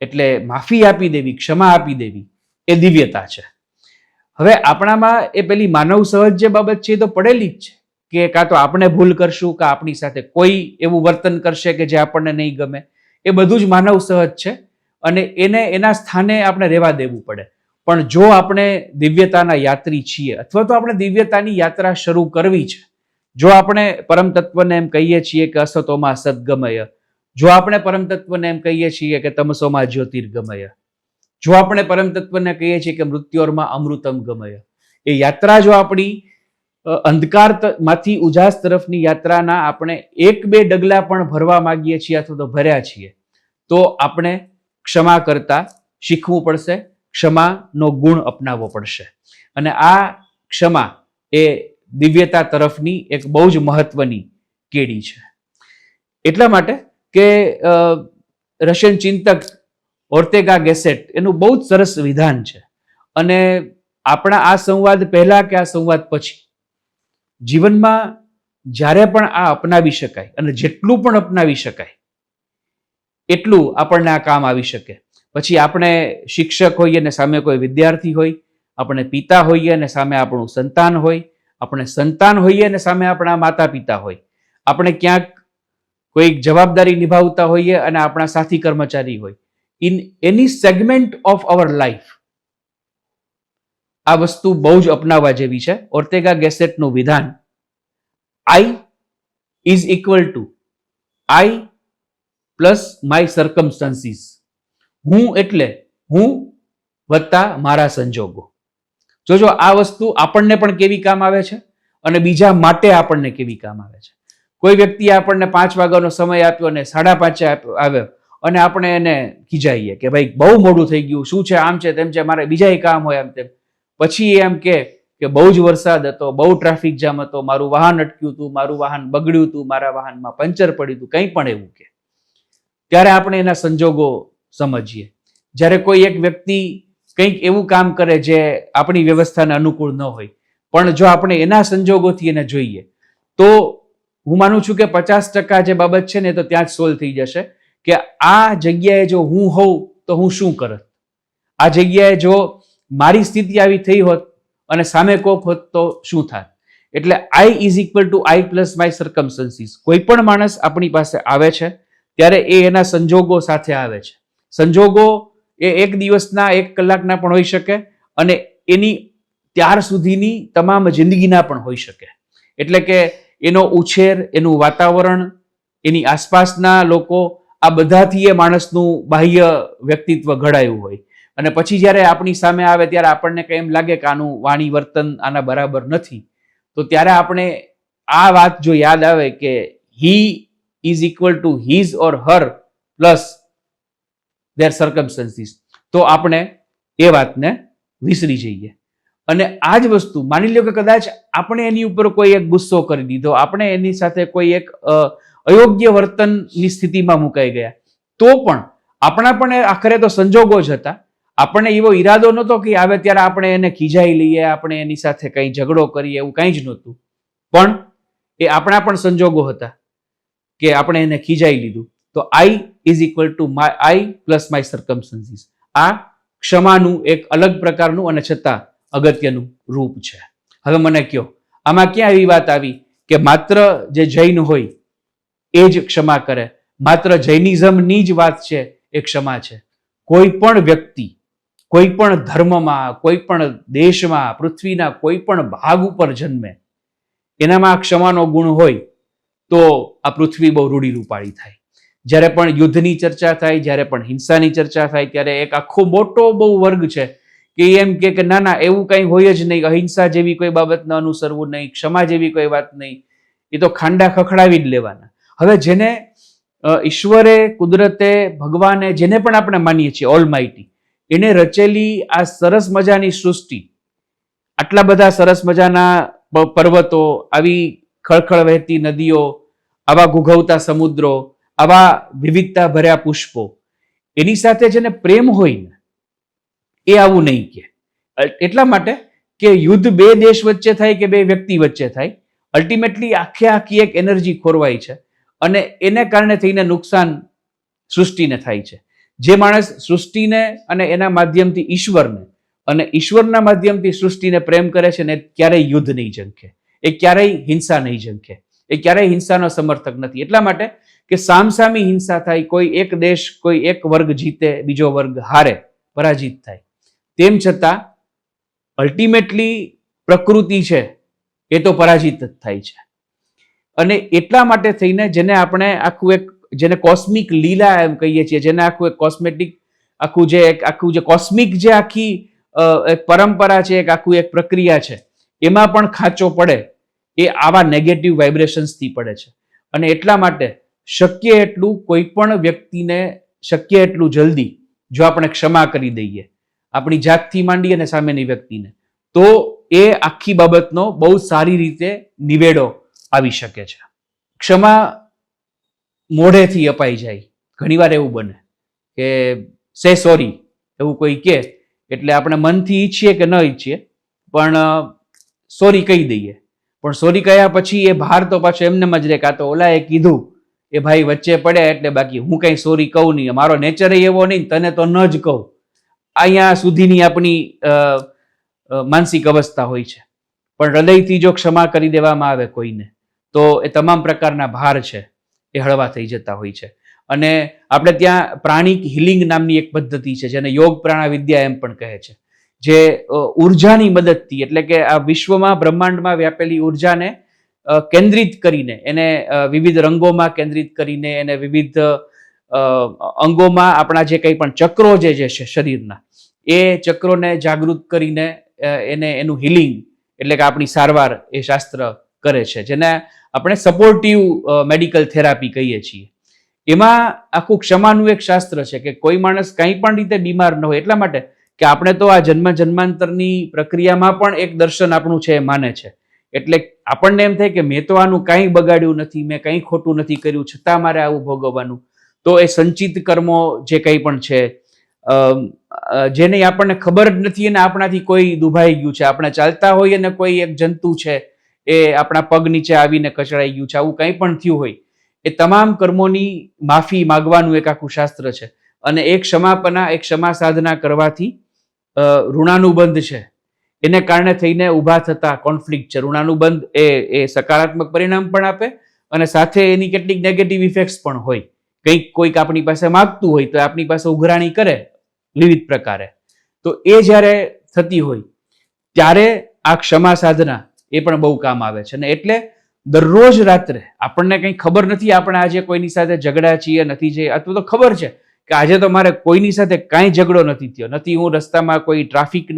એટલે માફી આપી દેવી, ક્ષમા આપી દેવી એ દિવ્યતા છે. હવે આપણામાં એ પેલી માનવ સહજ જે બાબત છે એ તો પડેલી જ છે કે કાં તો આપણે ભૂલ કરશું, કાં આપણી સાથે કોઈ એવું વર્તન કરશે કે જે આપણને નહીં ગમે. એ બધું જ માનવ સહજ છે અને એને એના સ્થાને આપણે રહેવા દેવું પડે. પણ જો આપણે દિવ્યતાના યાત્રી છીએ અથવા તો આપણે દિવ્યતાની યાત્રા શરૂ કરવી છે, જો આપણે પરમ તત્વને એમ કહીએ છીએ કે અસતોમાં સદગમય, જો આપણે પરમ તત્વને એમ કહીએ છીએ કે તમસોમાં જ્યોતિર્ગમય, જો આપણે પરમ તત્વને કહીએ છીએ કે મૃત્યોર્માં અમૃતમ ગમય, એ યાત્રા જો આપણી અંધકારમાંથી ઉજાસ તરફની યાત્રાના આપણે એક બે ડગલા પણ ભરવા માંગીએ છીએ અથવા તો ભર્યા છીએ તો આપણે ક્ષમા કરતા શીખવું પડશે, ક્ષમાનો ગુણ અપનાવવો પડશે. અને આ ક્ષમા એ દિવ્યતા તરફની એક બહુ જ મહત્વની કેડી છે. એટલા માટે કે રશિયન ચિંતક ઓર્તેગા ગેસેટ એનું બહુ જ સરસ વિધાન છે. અને આપણા આ સંવાદ પહેલા કે આ સંવાદ પછી જીવનમાં જ્યારે પણ આ અપનાવી શકાય અને જેટલું પણ અપનાવી શકાય એટલું આપણને આ કામ આવી શકે. પછી આપણે શિક્ષક હોઈએ અને સામે કોઈ વિદ્યાર્થી હોય, આપણે પિતા હોઈએ અને સામે આપણું સંતાન હોય, આપણે સંતાન હોઈએ અને સામે આપણા માતા પિતા હોય, આપણે ક્યાંક કોઈ જવાબદારી નિભાવતા હોઈએ અને આપણા સાથી કર્મચારી હોય. In any segment of our life આ વસ્તુ બહુ જ અપનાવવા જેવી છે. ઓર્ટેગા ગેસેટનું વિધાન આઈ is equal to I plus my circumstances. હું એટલે હું વત્તા મારા સંજોગો. જોજો આ વસ્તુ આપણને પણ કેવી કામ આવે છે અને બીજા માટે આપણને કેવી કામ આવે છે. કોઈ વ્યક્તિએ આપણને 5 વાગ્યાનો સમય આપ્યો અને 5:30 આવ્યો અને આપણે એને ખીજાઈએ કે ભાઈ બહુ મોડું થઈ ગયું, શું છે, આમ છે, તેમ છે, મારે બીજાય કામ હોય આમ તેમ. પછી એમ કે બહુ જ વરસાદ હતો, બહુ ટ્રાફિક જામ હતો, મારું વાહન અટક્યું હતું, મારું વાહન બગડ્યું હતું, મારા વાહનમાં પંચર પડ્યું હતું, કંઈ પણ એવું કે ત્યારે આપણે એના સંજોગો સમજીએ. જ્યારે કોઈ એક વ્યક્તિ કંઈક એવું કામ કરે જે આપણી વ્યવસ્થાને અનુકૂળ ન હોય, પણ જો આપણે એના સંજોગોથી એને જોઈએ તો હું માનું છું કે 50% જે બાબત છે ને તો ત્યાં જ સોલ્વ થઈ જશે કે આ જગ્યાએ જો હું હોઉં તો હું શું કરત, આ જગ્યાએ જો મારી સ્થિતિ આવી થઈ હોત અને સામે કોક હોત તો શું થાત. એટલે આઈ is equal to I plus my circumstances. કોઈ પણ માણસ આપણી પાસે આવે છે ત્યારે એ એના સંજોગો સાથે આવે છે. સંજોગો એ 1 દિવસના 1 કલાકના પણ હોઈ શકે અને એની ત્યાર સુધીની તમામ જિંદગીના પણ હોઈ શકે. એટલે કે એનો ઉછેર, એનું વાતાવરણ, એની આસપાસના લોકો, આ બધાથી એ માણસનું બાહ્ય વ્યક્તિત્વ ઘડાયું હોય અને પછી જ્યારે આપણી સામે આવે ત્યારે આપણને કંઈ એમ લાગે કે આનું વાણી વર્તન આના બરાબર નથી, તો ત્યારે આપણે આ વાત જો યાદ આવે કે he is equal to his or Har plus their circumstances, તો આપણે એ વાતને વિસરી જઈએ. અને આ જ વસ્તુ માની લો કે કદાચ આપણે એની ઉપર કોઈ એક ગુસ્સો કરી દીધો, આપણે એની સાથે કોઈ એક અયોગ્ય વર્તનની સ્થિતિમાં મુકાઈ ગયા, તો પણ આપણા પણ આખરે તો સંજોગો જ હતા. આપણને એવો ઈરાદો નહોતો કે આવે ત્યારે આપણે એને ખીજાઈ લઈએ, આપણે એની સાથે કંઈ ઝઘડો કરીએ, એવું કંઈ જ નહોતું. પણ એ આપણા પણ સંજોગો હતા કે આપણે એને ખીજાઈ લીધું. તો આઈ is equal to I plus my circumstances. આ ક્ષમાનું એક અલગ પ્રકારનું અને છતાં અગત્યનું રૂપ છે. હવે મને કહો, આમાં ક્યાં એવી વાત આવી કે માત્ર જે જૈન હોય એ જ ક્ષમા કરે, માત્ર જૈનિઝમની જ વાત છે એ ક્ષમા છે? કોઈ પણ વ્યક્તિ કોઈ પણ ધર્મમાં, કોઈ પણ દેશમાં, પૃથ્વીના કોઈ પણ ભાગ ઉપર જન્મે, એનામાં ક્ષમાનો ગુણ હોય તો આ પૃથ્વી બહુ રૂડીરૂપાળી થાય. જ્યારે પણ યુદ્ધની ચર્ચા થાય, જ્યારે પણ હિંસાની ચર્ચા થાય, ત્યારે એક આખો મોટો બહુ વર્ગ છે કે એમ કે ના ના એવું કંઈ હોય જ નહીં, અહિંસા જેવી કોઈ બાબતને અનુસરવું નહીં, ક્ષમા જેવી કોઈ વાત નહીં, એ તો ખાંડા ખખડાવી જ લેવાના. હવે જેને ઈશ્વરે, કુદરતે, ભગવાને, જેને પણ આપણે માનીએ છીએ ઓલમાઇટી, એને રચેલી આ સરસ મજાની સૃષ્ટિ, આટલા બધા સરસ મજાના પર્વતો, આવી ખળખળ વહેતી નદીઓ, આવા ઘૂઘવતા સમુદ્રો, આવા વિવિધતા ભર્યા પુષ્પો, એની સાથે જેને પ્રેમ હોય ને એ આવું નહીં કે. એટલા માટે કે યુદ્ધ 2 દેશ વચ્ચે થાય કે 2 વ્યક્તિ વચ્ચે થાય, અલ્ટિમેટલી આખી એક એનર્જી ખોરવાય છે અને એને કારણે થઈને નુકસાન સૃષ્ટિને થાય છે. જે માણસ સૃષ્ટિને અને એના માધ્યમથી ઈશ્વરને અને ઈશ્વરના માધ્યમથી સૃષ્ટિને પ્રેમ કરે છે ને ક્યારેય યુદ્ધ નહીં ઝંખે, એ ક્યારેય હિંસા નહીં ઝંખે, એ ક્યારેય હિંસાનો સમર્થક નથી. એટલા માટે કે સામસામી હિંસા થાય, કોઈ એક દેશ, કોઈ એક વર્ગ જીતે, બીજો વર્ગ હારે, પરાજિત થાય, તેમ છતાં અલ્ટિમેટલી પ્રકૃતિ છે એ તો પરાજિત જ થાય છે. અને એટલા માટે થઈને જેને આપણે આખું એક, જેને કોસ્મિક લીલા એમ કહીએ છીએ, જેને આખું એક કોસ્મેટિક, આખું જે કોસ્મિક જે આખી એક પરંપરા છે, એક પ્રક્રિયા છે, એમાં પણ ખાંચો પડે એ આવા નેગેટિવ વાઇબ્રેશન્સથી પડે છે. અને એટલા માટે શક્ય એટલું કોઈ પણ વ્યક્તિને શક્ય એટલું જલ્દી જો આપણે ક્ષમા કરી દઈએ, આપણી જાતથી માંડી અને સામેની વ્યક્તિને, તો એ આખી બાબતનો બહુ સારી રીતે નિવેડો આવી શકે છે. ક્ષમા મોઢેથી અપાઈ જાય. ઘણીવાર એવું બને કે સે સોરી એવું કોઈ કહે એટલે આપણે મનથી ઈચ્છીએ કે ન ઈચ્છીએ પણ સોરી કહી દઈએ, પણ સોરી કહ્યા પછી એ ભાર તો પાછો એમને જ રહે, કાં તો ઓલાએ કીધું એ ભાઈ વચ્ચે પડ્યા એટલે બાકી હું કઈ સોરી કહું નહીં, મારો નેચર એવો નહીં, તને તો ન જ કહું. અહીંયા સુધીની આપણી માનસિક અવસ્થા હોય છે. પણ હૃદયથી જો ક્ષમા કરી દેવામાં આવે કોઈને, તો એ તમામ પ્રકારના ભાર છે એ હળવા થઈ જતા હોય છે. અને આપણે ત્યાં પ્રાણિક હિલિંગ નામની એક પદ્ધતિ છે, જેને યોગ પ્રાણાવિદ્યા એમ પણ કહે છે, જે ઉર્જાની મદદથી, એટલે કે આ વિશ્વમાં બ્રહ્માંડમાં વ્યાપેલી ઉર્જાને કેન્દ્રિત કરીને, એને વિવિધ રંગોમાં કેન્દ્રિત કરીને, એને વિવિધ અંગોમાં આપણા જે કંઈ પણ ચક્રો જે છે શરીરના, એ ચક્રોને જાગૃત કરીને એનું હિલિંગ, એટલે કે આપણી સારવાર એ શાસ્ત્ર કરે છે, જેને આપણે સપોર્ટિવ મેડિકલ થેરાપી કહીએ છીએ. એમાં આખું ક્ષમાનું એક શાસ્ત્ર છે કે કોઈ માણસ કંઈ પણ રીતે બીમાર ન હોય, એટલા માટે કે આપણે તો આ જન્માંતરની પ્રક્રિયામાં પણ એક દર્શન આપણું છે એ માને છે. એટલે આપણને એમ થાય કે મેં તો આનું કંઈ બગાડ્યું નથી, મેં કંઈ ખોટું નથી કર્યું, છતાં મારે આવું ભોગવવાનું. તો એ સંચિત કર્મો જે કંઈ પણ છે, જેની આપણને ખબર જ નથી અને આપણાથી કોઈ દુભાઈ ગયું છે, આપણે ચાલતા હોઈએ અને કોઈ એક જંતુ છે એ આપણા પગ નીચે આવીને કચડાઈ ગયું છે, આવું કંઈ પણ થયું હોય, એ તમામ કર્મોની માફી માગવાનું એક આખું શાસ્ત્ર છે. અને એક ક્ષમાપના, એક ક્ષમા સાધના કરવાથી ઋણાનુબંધ છે એને કારણે થઈને ઊભા થતા કોન્ફ્લિક્ટ છે, ઋણાનુબંધ એ સકારાત્મક પરિણામ પણ આપે અને સાથે એની કેટલીક નેગેટિવ ઇફેક્ટ્સ પણ હોય. કોઈક આપણી પાસે માગતું હોય તો આપણી પાસે ઉઘરાણી કરે વિવિધ પ્રકારે, તો એ જ્યારે થતી હોય ત્યારે આ ક્ષમા સાધના એ પણ બહુ કામ આવે છે. અને એટલે દરરોજ રાત્રે આપણને કંઈ ખબર નથી, આપણે આજે કોઈની સાથે ઝઘડા છીએ નથી છીએ, અથવા તો ખબર છે કે આજે તો મારે કોઈની સાથે કાંઈ ઝઘડો નથી થયો, નથી હું રસ્તામાં કોઈ ટ્રાફિક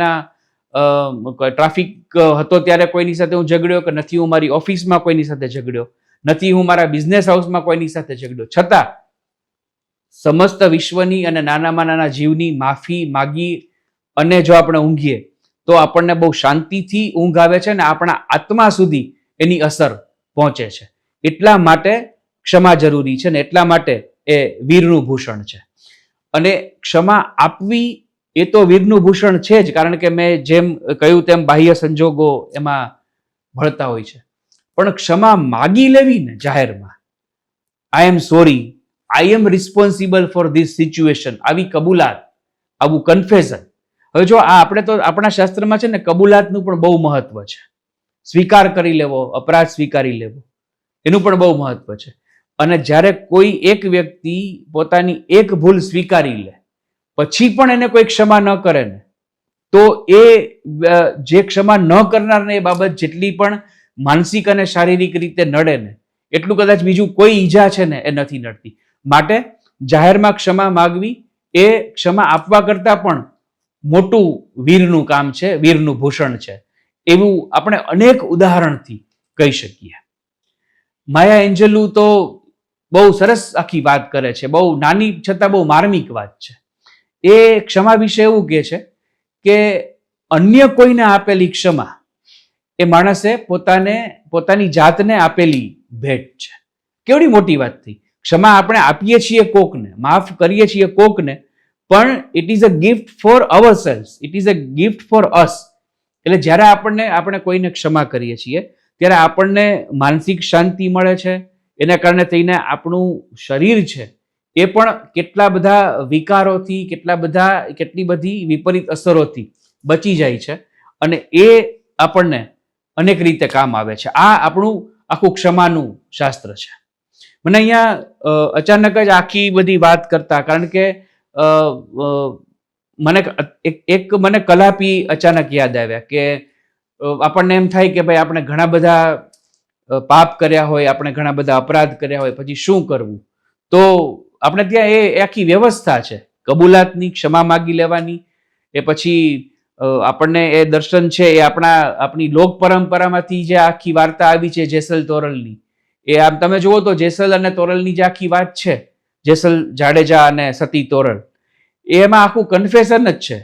હતો ત્યારે કોઈની સાથે હું ઝઘડ્યો, કે નથી હું મારી ઓફિસમાં કોઈની સાથે ઝઘડ્યો, નથી હું મારા બિઝનેસ હાઉસમાં કોઈની સાથે ઝઘડ્યો, છતાં સમસ્ત વિશ્વની અને નાનામાં નાના જીવની માફી માગી અને જો આપણે ઊંઘીએ તો આપણને બહુ શાંતિથી ઊંઘ આવે છે અને આપણા આત્મા સુધી એની અસર પહોંચે છે. એટલા માટે ક્ષમા જરૂરી છે ને એટલા માટે એ વીરનું ભૂષણ છે. અને ક્ષમા આપવી એ તો વીરનું ભૂષણ છે જ, કારણ કે મેં જેમ કહ્યું તેમ બાહ્ય સંજોગો એમાં ભળતા હોય છે. પણ ક્ષમા માગી લેવી ને જાહેરમાં, I am sorry, I am responsible for this situation, આવી કબૂલાત, આવું કન્ફેઝન. હવે જો આ આપણે તો આપણા શાસ્ત્રમાં છે ને કબૂલાતનું પણ બહુ મહત્વ છે. સ્વીકાર કરી લેવો, અપરાધ સ્વીકારી લેવો, એનું પણ બહુ મહત્વ છે. અને જ્યારે કોઈ એક વ્યક્તિ પોતાની એક ભૂલ સ્વીકારી લે પછી પણ એને કોઈ ક્ષમા ન કરે ને, તો એ જે ક્ષમા ન કરનારને એ બાબત જેટલી પણ માનસિક અને શારીરિક રીતે નડે ને, એટલું કદાચ બીજું કોઈ ઈજા છે ને એ નથી નડતી. માટે જાહેરમાં ક્ષમા માગવી એ ક્ષમા આપવા કરતા પણ મોટું વીરનું કામ છે, વીરનું ભૂષણ છે, એવું આપણે અનેક ઉદાહરણથી કહી શકીએ. માયા એન્જલુ તો બહુ સરસ આખી વાત કરે છે, બહુ નાની છતાં બહુ માર્મિક વાત છે. એ ક્ષમા વિશે એવું કહે છે કે અન્ય કોઈને આપેલી ક્ષમા એ માણસે પોતાની જાતને આપેલી ભેટ છે. કેવડી મોટી વાત થઈ. ક્ષમા આપણે આપીએ છીએ કોકને, માફ કરીએ છીએ કોકને, પણ it is a gift for ourselves, it is a gift for us. એટલે જ્યારે આપણે કોઈને ક્ષમા કરીએ છીએ ત્યારે આપણને માનસિક શાંતિ મળે છે. એના કારણે થઈને આપણું શરીર છે એ પણ કેટલા બધા વિકારોથી, કેટલી બધી વિપરીત અસરોથી બચી જાય છે અને એ આપણને અનેક રીતે કામ આવે છે. આ આપણું આખું ક્ષમાનું શાસ્ત્ર છે. મને અહીંયા અચાનક જ આખી બધી વાત કરતા, કારણ કે મને કલાપી અચાનક યાદ આવ્યા કે આપણને એમ થાય કે ભાઈ આપણે ઘણા બધા પાપ કર્યા હોય, આપણે ઘણા બધા અપરાધ કર્યા હોય, પછી શું કરવું? તો આપણે ત્યાં એ આખી વ્યવસ્થા છે કબૂલાતની, ક્ષમા માગી લેવાની. એ પછી આપણને એ દર્શન છે એ આપણી લોક પરંપરામાંથી જે આખી વાર્તા આવી છે જેસલ તોરલની, એ આમ તમે જુઓ તો જેસલ અને તોરલની જે આખી વાત છે, જેસલ જાડેજા અને સતી તોરલ, એમાં આખું કન્ફેશન જ છે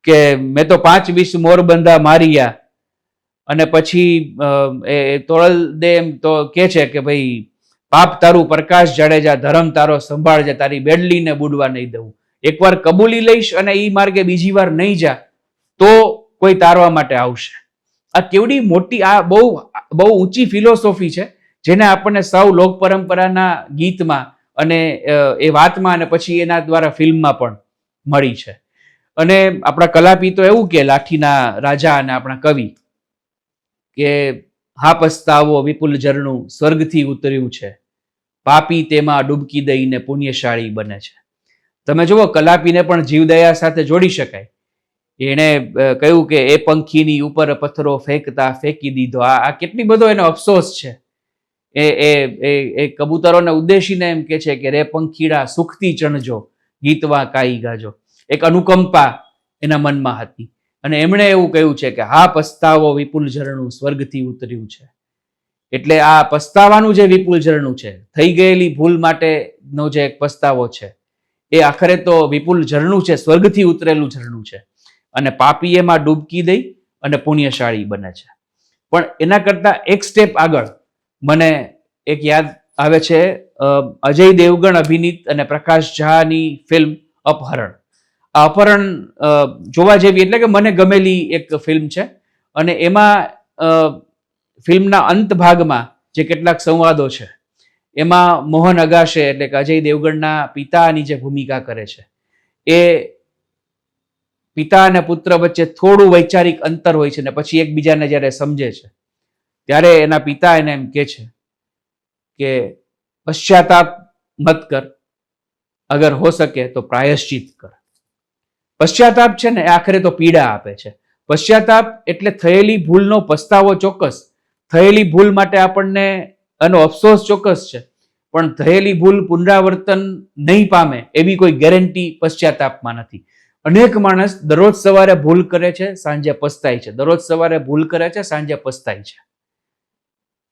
કે મેં તો 5-20 મોરબંધા માર્યા. અને પછી એ તોરલ દે એમ તો કે છે કે ભાઈ પાપ તારું પ્રકાશ જાડેજા, ધર્મ તારો સંભાળજે, તારી બેડલીને બુડવા નહીં દઉં. એકવાર કબૂલી લઈશ અને એ માર્ગે બીજી વાર નહીં જા તો કોઈ તારવા માટે આવશે. આ કેવડી મોટી, આ બહુ ઊંચી ફિલોસોફી છે, જેને આપણને સૌ લોક પરંપરાના ગીતમાં અને એ વાતમાં અને પછી એના દ્વારા ફિલ્મમાં પણ મળી છે. અને આપણા કલાપી તો એવું કે લાઠીના રાજા અને આપણા કવિ કે હા પસ્તાવો વિપુલ ઝરણું સ્વર્ગથી ઉતર્યું છે, પાપી તેમાં ડૂબકી દઈને પુણ્યશાળી બને છે. તમે જુઓ, કલાપીને પણ જીવદયા સાથે જોડી શકાય. એણે કહ્યું કે એ પંખીની ઉપર પથ્થરો ફેંકતા ફેંકી દીધો. આ કેટલી બધો એનો અફસોસ છે. એ કબૂતરોને ઉદ્દેશીને એમ કે છે કે રે પંખીડા સુખથી ચણજો, ગીતવા કાઈ ગાજો. એક અનુકંપા એના મનમાં હતી અને એમણે એવું કહ્યું છે કે હા પસ્તાવો વિપુલ ઝરણું સ્વર્ગથી ઉતર્યું છે. એટલે આ પસ્તાવાનું જે વિપુલ ઝરણું છે, થઈ ગયેલી ભૂલ માટેનો જે એક પસ્તાવો છે, એ આખરે તો વિપુલ ઝરણું છે, સ્વર્ગથી ઉતરેલું ઝરણું છે. અને પાપી એમાં ડૂબકી દઈ અને પુણ્યશાળી બને છે. પણ એના કરતા એક સ્ટેપ આગળ મને એક યાદ આવે છે, અજય દેવગણ અભિનીત અને પ્રકાશ ઝાની ફિલ્મ અપહરણ. આ અપહરણ જોવા જેવી, એટલે કે મને ગમેલી એક ફિલ્મ છે. અને એમાં ફિલ્મના અંત ભાગમાં જે કેટલાક સંવાદો છે, એમાં મોહન અગાશે એટલે કે અજય દેવગણના પિતાની જે ભૂમિકા કરે છે, એ પિતા અને પુત્ર વચ્ચે થોડું વૈચારિક અંતર હોય છે ને પછી એકબીજાને જ્યારે સમજે છે ત્યારે એના પિતા એને એમ કહે છે કે પશ્ચાતાપ મત કર, અગર હો શકે તો પ્રાયશ્ચિત કર. પશ્ચાતાપ છે ને એ આખરે તો પીડા આપે છે. પશ્ચાતાપ એટલે થયેલી ભૂલનો પસ્તાવો ચોક્કસ, થયેલી ભૂલ માટે આપણને એનો અફસોસ ચોક્કસ છે, પણ થયેલી ભૂલ પુનરાવર્તન નહીં પામે એવી કોઈ ગેરંટી પશ્ચાતાપમાં નથી. અનેક માણસ દરરોજ સવારે ભૂલ કરે છે, સાંજે પસ્તાય છે, દરરોજ સવારે ભૂલ કરે છે, સાંજે પસ્તાય છે.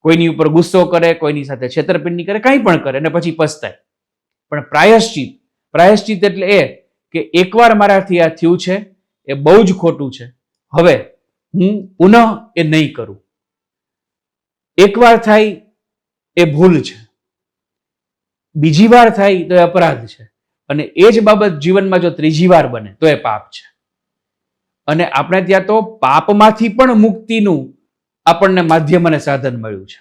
કોઈની ઉપર ગુસ્સો કરે, કોઈની સાથે છેતરપિંડી કરે, કંઈ પણ કરે અને પછી પસ્તાય. પણ પ્રાયશ્ચિત એટલે એ કે એકવાર મારાથી આ થયું છે, એ બહુ જ ખોટું છે, હવે હું પુનઃ એ નહીં કરું. એકવાર થાય એ ભૂલ છે, બીજી વાર થાય તો એ અપરાધ છે, અને એ જ બાબત જીવનમાં જો ત્રીજી વાર બને તો એ પાપ છે. અને આપણે ત્યાં તો પાપમાંથી પણ મુક્તિનું આપણને માધ્યમ અને સાધન મળ્યું છે.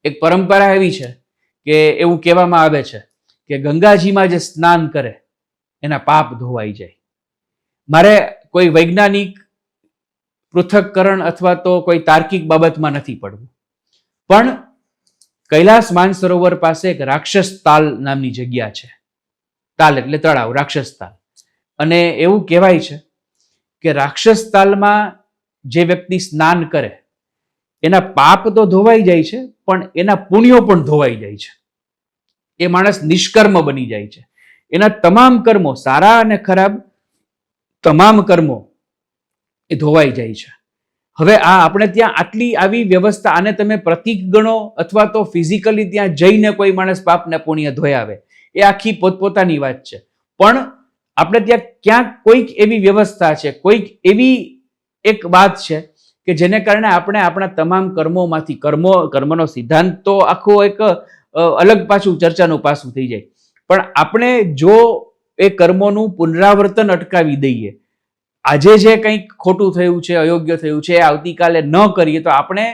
એક પરંપરા એવી છે કે એવું કહેવામાં આવે છે કે ગંગાજીમાં જે સ્નાન કરે એના પાપ ધોવાઈ જાય. મારે કોઈ વૈજ્ઞાનિક પૃથક્કરણ અથવા તો કોઈ તાર્કિક બાબતમાં નથી પડવું, પણ કૈલાસ માનસરોવર પાસે એક રાક્ષસ તાલ નામની જગ્યા છે. તાલ એટલે તળાવ, રાક્ષસ તાલ. અને એવું કહેવાય છે કે રાક્ષસ તાલમાં જે વ્યક્તિ સ્નાન કરે એના પાપ તો ધોવાઈ જાય છે, પણ એના પુણ્યો પણ ધોવાઈ જાય છે. એ માણસ નિષ્કર્મ બની જાય છે. એના તમામ કર્મો, સારા અને ખરાબ તમામ કર્મો એ ધોવાઈ જાય છે. હવે આ આપણે ત્યાં આટલી આવી વ્યવસ્થા, આને તમે પ્રતીક ગણો અથવા તો ફિઝિકલી ત્યાં જઈને કોઈ માણસ પાપ ને પુણ્ય ધોઈ આવે, એ આખી પોતપોતાની વાત છે. પણ આપણે ત્યાં ક્યાંક કોઈક એવી વ્યવસ્થા છે, કોઈક એવી એક વાત છે કે જેને કારણે આપણે આપણા તમામ કર્મોમાંથી, કર્મનો સિદ્ધાંત તો આખો એક અલગ પાછું ચર્ચાનું પાસું થઈ જાય, પણ આપણે જો એ કર્મોનું પુનરાવર્તન અટકાવી દઈએ, આજે જે કંઈક ખોટું થયું છે, અયોગ્ય થયું છે, આવતીકાલે ન કરીએ તો આપણે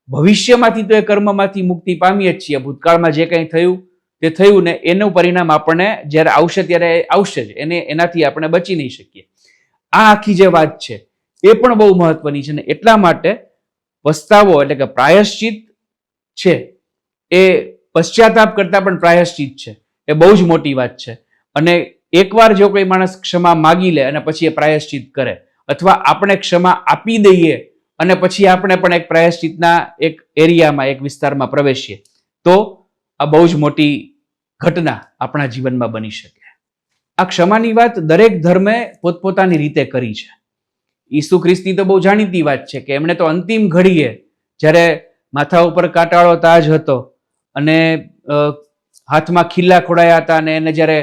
ભવિષ્યમાંથી તો એ કર્મમાંથી મુક્તિ પામીએ જ છીએ. ભૂતકાળમાં જે કંઈ થયું તે થયું ને એનું પરિણામ આપણને જ્યારે આવશે ત્યારે આવશે જ, એનાથી આપણે બચી નહીં શકીએ. આ આખી જે વાત છે એ પણ બહુ મહત્વની છે ને એટલા માટે પસ્તાવો એટલે કે પ્રાયશ્ચિત છે એ પશ્ચાતાપ કરતા પણ પ્રાયશ્ચિત છે, એ બહુ જ મોટી વાત છે. અને એકવાર જો કોઈ માણસ ક્ષમા માગી લે અને પછી એ પ્રાયશ્ચિત કરે, અથવા આપણે ક્ષમા આપી દઈએ અને પછી આપણે પણ એક પ્રાયશ્ચિતના એક એરિયામાં, એક વિસ્તારમાં પ્રવેશીએ, તો આ બહુ જ મોટી ઘટના આપણા જીવનમાં બની શકે. આ ક્ષમાની વાત દરેક ધર્મે પોતપોતાની રીતે કરી છે. ઈસુ ખ્રિસ્તી તો બહુ જાણીતી વાત છે કે એમણે તો અંતિમ ઘડીએ જ્યારે માથા ઉપર કાંટાળો તાજ હતો અને હાથમાં ખીલ્લા ખોડાયા હતા અને એને જ્યારે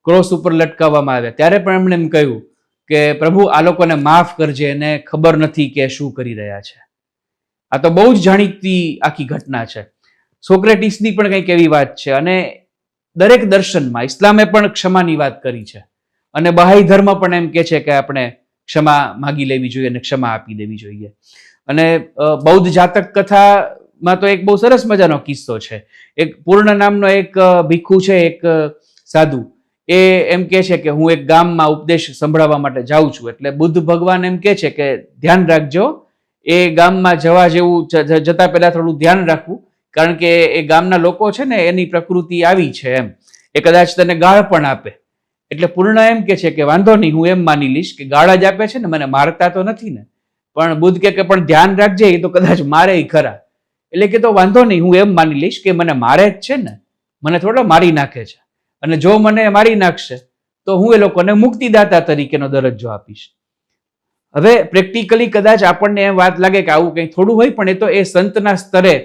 ક્રોસ ઉપર લટકાવવામાં આવ્યા ત્યારે પણ એમણે એમ કહ્યું કે પ્રભુ આ લોકોને માફ કરજે, એને ખબર નથી કે શું કરી રહ્યા છે. આ તો બહુ જ જાણીતી આખી ઘટના છે. સોક્રેટિસની પણ કંઈક એવી વાત છે. અને દરેક દર્શનમાં ઇસ્લામે પણ ક્ષમાની વાત કરી છે, અને બહાઈ ધર્મ પણ એમ કે છે કે આપણે ક્ષમા માગી લેવી જોઈએ અને ક્ષમા આપી દેવી જોઈએ. અને બૌદ્ધ જાતક કથા માં તો એક બહુ સરસ મજાનો કિસ્સો છે. એક પૂર્ણ નામનો એક ભીખુ છે, એક સાધુ, એ એમ કે છે કે હું એક ગામમાં ઉપદેશ સંભળાવવા માટે જાઉં છું. એટલે બુદ્ધ ભગવાન એમ કે છે કે ધ્યાન રાખજો, એ ગામમાં જવા જેવું જતા પહેલા થોડું ધ્યાન રાખવું, કારણ કે એ ગામના લોકો છે ને એની પ્રકૃતિ આવી છે એમ, એ કદાચ તને ગાળ પણ આપે. એટલે પૂર્ણ એમ કે છે કે વાંધો નહીં, હું એમ માની લઈશ કે ગાળ જ આપે છે ને, મને મારતા તો નથી ને. પણ બુદ્ધ કે પણ ધ્યાન રાખજે, એ તો કદાચ મારે ખરા. એટલે કે તો વાંધો નહીં, હું એમ માની લઈશ કે મને મારે જ છે ને, મને થોડો મારી નાખે છે, અને જો મને મારી નાખશે તો હું એ લોકોને મુક્તિદાતા તરીકેનો દરજ્જો આપીશ. હવે પ્રેક્ટિકલી કદાચ આપણને એમ વાત લાગે કે આવું કંઈ થોડું હોય, પણ એ તો એ સંતના સ્તરે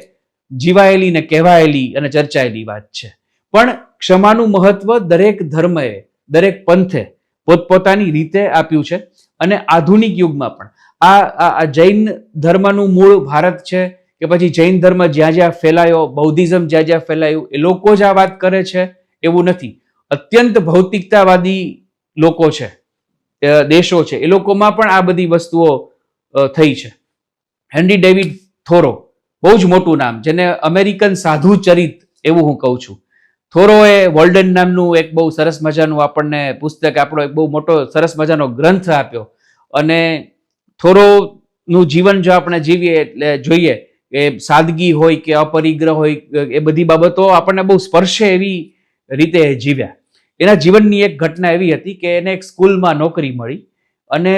જીવાયેલી ને કહેવાયેલી અને ચર્ચાયેલી વાત છે. પણ ક્ષમાનું મહત્વ દરેક ધર્મએ, દરેક પંથે પોતપોતાની રીતે આપ્યું છે. અને આધુનિક યુગમાં પણ આ જૈન ધર્મનું મૂળ ભારત છે કે પછી જૈન ધર્મ જ્યાં જ્યાં ફેલાયો, બૌદ્ધિઝમ જ્યાં જ્યાં ફેલાયું, એ લોકો જ આ વાત કરે છે એવું નથી. અત્યંત ભૌતિકતાવાદી લોકો છે, દેશો છે, એ લોકોમાં પણ આ બધી વસ્તુઓ થઈ છે. હેનરી ડેવિડ થોરો, બહુ જ મોટું નામ, જેને અમેરિકન સાધુ ચરિત એવું હું કહું છું. થોરોએ વોલ્ડન નામનું એક બહુ સરસ મજાનું આપણને પુસ્તક, આપણો એક બહુ મોટો સરસ મજાનો ગ્રંથ આપ્યો. અને થોરોનું જીવન જો આપણે જીવીએ એટલે જોઈએ કે સાદગી હોય કે અપરિગ્રહ હોય, એ બધી બાબતો આપણને બહુ સ્પર્શે એવી રીતે જીવ્યા. એના જીવનની એક ઘટના એવી હતી કે એને એક સ્કૂલમાં નોકરી મળી, અને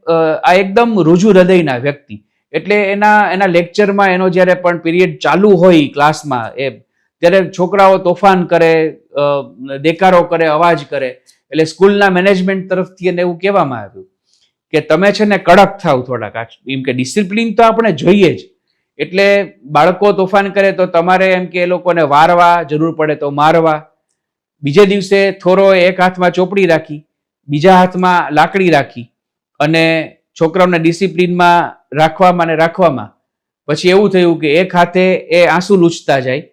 આ એકદમ રુજુ હૃદયના વ્યક્તિ. એટલે એના લેક્ચરમાં, એનો જ્યારે પણ પીરિયડ ચાલુ હોય ક્લાસમાં, ત્યારે છોકરાઓ તોફાન કરે, દેકારો કરે, અવાજ કરે. એટલે સ્કૂલના મેનેજમેન્ટ તરફથી એને એવું કહેવામાં આવ્યું કે તમે છે ને કડક થાવ થોડાક, એમ કે ડિસિપ્લિન તો આપણે જોઈએ જ. એટલે બાળકો તોફાન કરે તો તમારે એમ કે એ લોકોને વારવા, જરૂર પડે તો મારવા. બીજે દિવસે થોરોએ એક હાથમાં ચોપડી રાખી, બીજા હાથમાં લાકડી રાખી, અને છોકરાઓને ડિસિપ્લિનમાં રાખવામાં પછી એવું થયું કે એક હાથે એ આંસુ લૂછતા જાય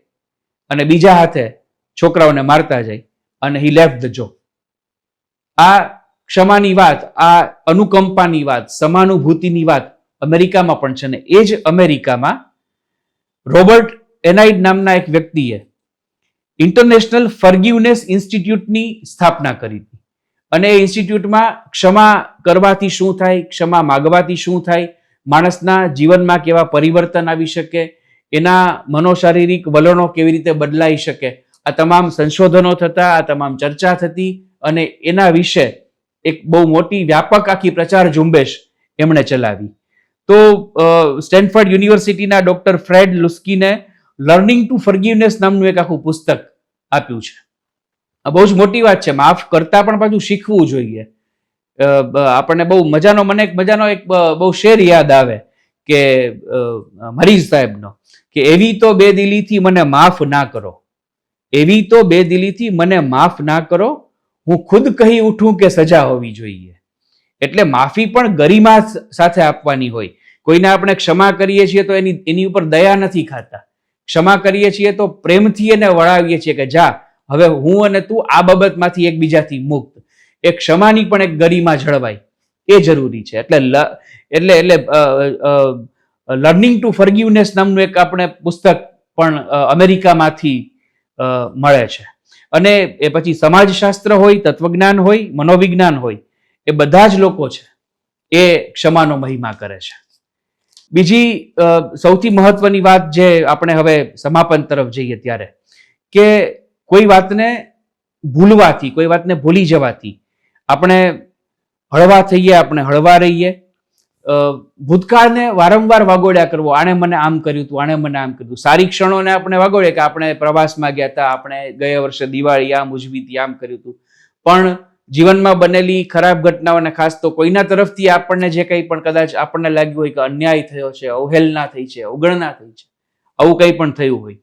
અને બીજા હાથે છોકરાઓને મારતા જાય, અને હી લેફ્ટ ધ જોબ. આ ક્ષમાની વાત, આ અનુકંપાની વાત, સમાનુભૂતિની વાત અમેરિકામાં પણ છે. ને એ જ અમેરિકામાં રોબર્ટ એનાઇડ નામના એક વ્યક્તિએ ઇન્ટરનેશનલ ફર્ગિવનેસ ઇન્સ્ટિટ્યૂટની સ્થાપના કરી હતી. અને એ ઇન્સ્ટિટ્યૂટમાં ક્ષમા કરવાથી શું થાય, ક્ષમા માગવાથી શું થાય, માણસના જીવનમાં કેવા પરિવર્તન આવી શકે, એના મનોશારીરિક વલણો કેવી રીતે બદલાઈ શકે, આ તમામ સંશોધનો થતા, આ તમામ ચર્ચા થતી. અને એના વિશે એક બહુ મોટી વ્યાપક આખી પ્રચાર ઝુંબેશ એમણે ચલાવી. તો સ્ટેનફર્ડ યુનિવર્સિટીના ડોક્ટર ફ્રેડ લુસ્કીને લર્નિંગ ટુ ફર્ગિવનેસ નામનું એક આખું પુસ્તક આપ્યું છે. આ બહુ જ મોટી વાત છે. માફ કરતા પણ પાછું શીખવું જોઈએ. આપણને બહુ મને એક મજાનો એક બહુ શેર યાદ આવે કે મરીઝ સાહેબનો, કે એવી તો બેદિલીથી મને માફ ના કરો, એવી તો બેદિલીથી મને માફ ના કરો, હું ખુદ કહી ઉઠું કે સજા હોવી જોઈએ. એટલે માફી પણ ગરિમા સાથે આપવાની હોય. કોઈને આપણે ક્ષમા કરીએ છીએ તો એની ઉપર દયા નથી ખાતા. ક્ષમા કરીએ છીએ તો પ્રેમથી એને વળાવીએ છીએ કે જા, હવે હું અને તું આ બાબતમાંથી એકબીજાથી મુક્ત. એ ક્ષમાની પણ એક ગરિમા જળવાય, એ જરૂરી છે. એટલે લર્નિંગ ટુ ફર્ગિવનેસ નામનું એક આપણે પુસ્તક પણ અમેરિકામાંથી મળે છે. અને એ પછી સમાજશાસ્ત્ર હોય, તત્વજ્ઞાન હોય, મનોવિજ્ઞાન હોય, એ બધા જ લોકો છે એ ક્ષમાનો મહિમા કરે છે. બીજી સૌથી મહત્વની વાત, જે આપણે હવે સમાપન તરફ જઈએ ત્યારે, કે કોઈ વાતને ભૂલવાથી, કોઈ વાતને ભૂલી જવાથી આપણે હળવા થઈએ, આપણે હળવા રહીએ. ભૂતકાળને વારંવાર વાગોડ્યા કરવો, આણે મને આમ કર્યું હતું, આણે મને આમ કર્યું. સારી ક્ષણોને આપણે વાગોડે કે આપણે પ્રવાસમાં ગયા હતા, આપણે ગયા વર્ષે દિવાળી આમ ઉજવી હતી, આમ કર્યું હતું. પણ જીવનમાં બનેલી ખરાબ ઘટનાઓને, ખાસ તો કોઈના તરફથી આપણને જે કંઈ પણ કદાચ આપણને લાગ્યું હોય કે અન્યાય થયો છે, અવહેલના થઈ છે, અવગણના થઈ છે, આવું કંઈ પણ થયું હોય,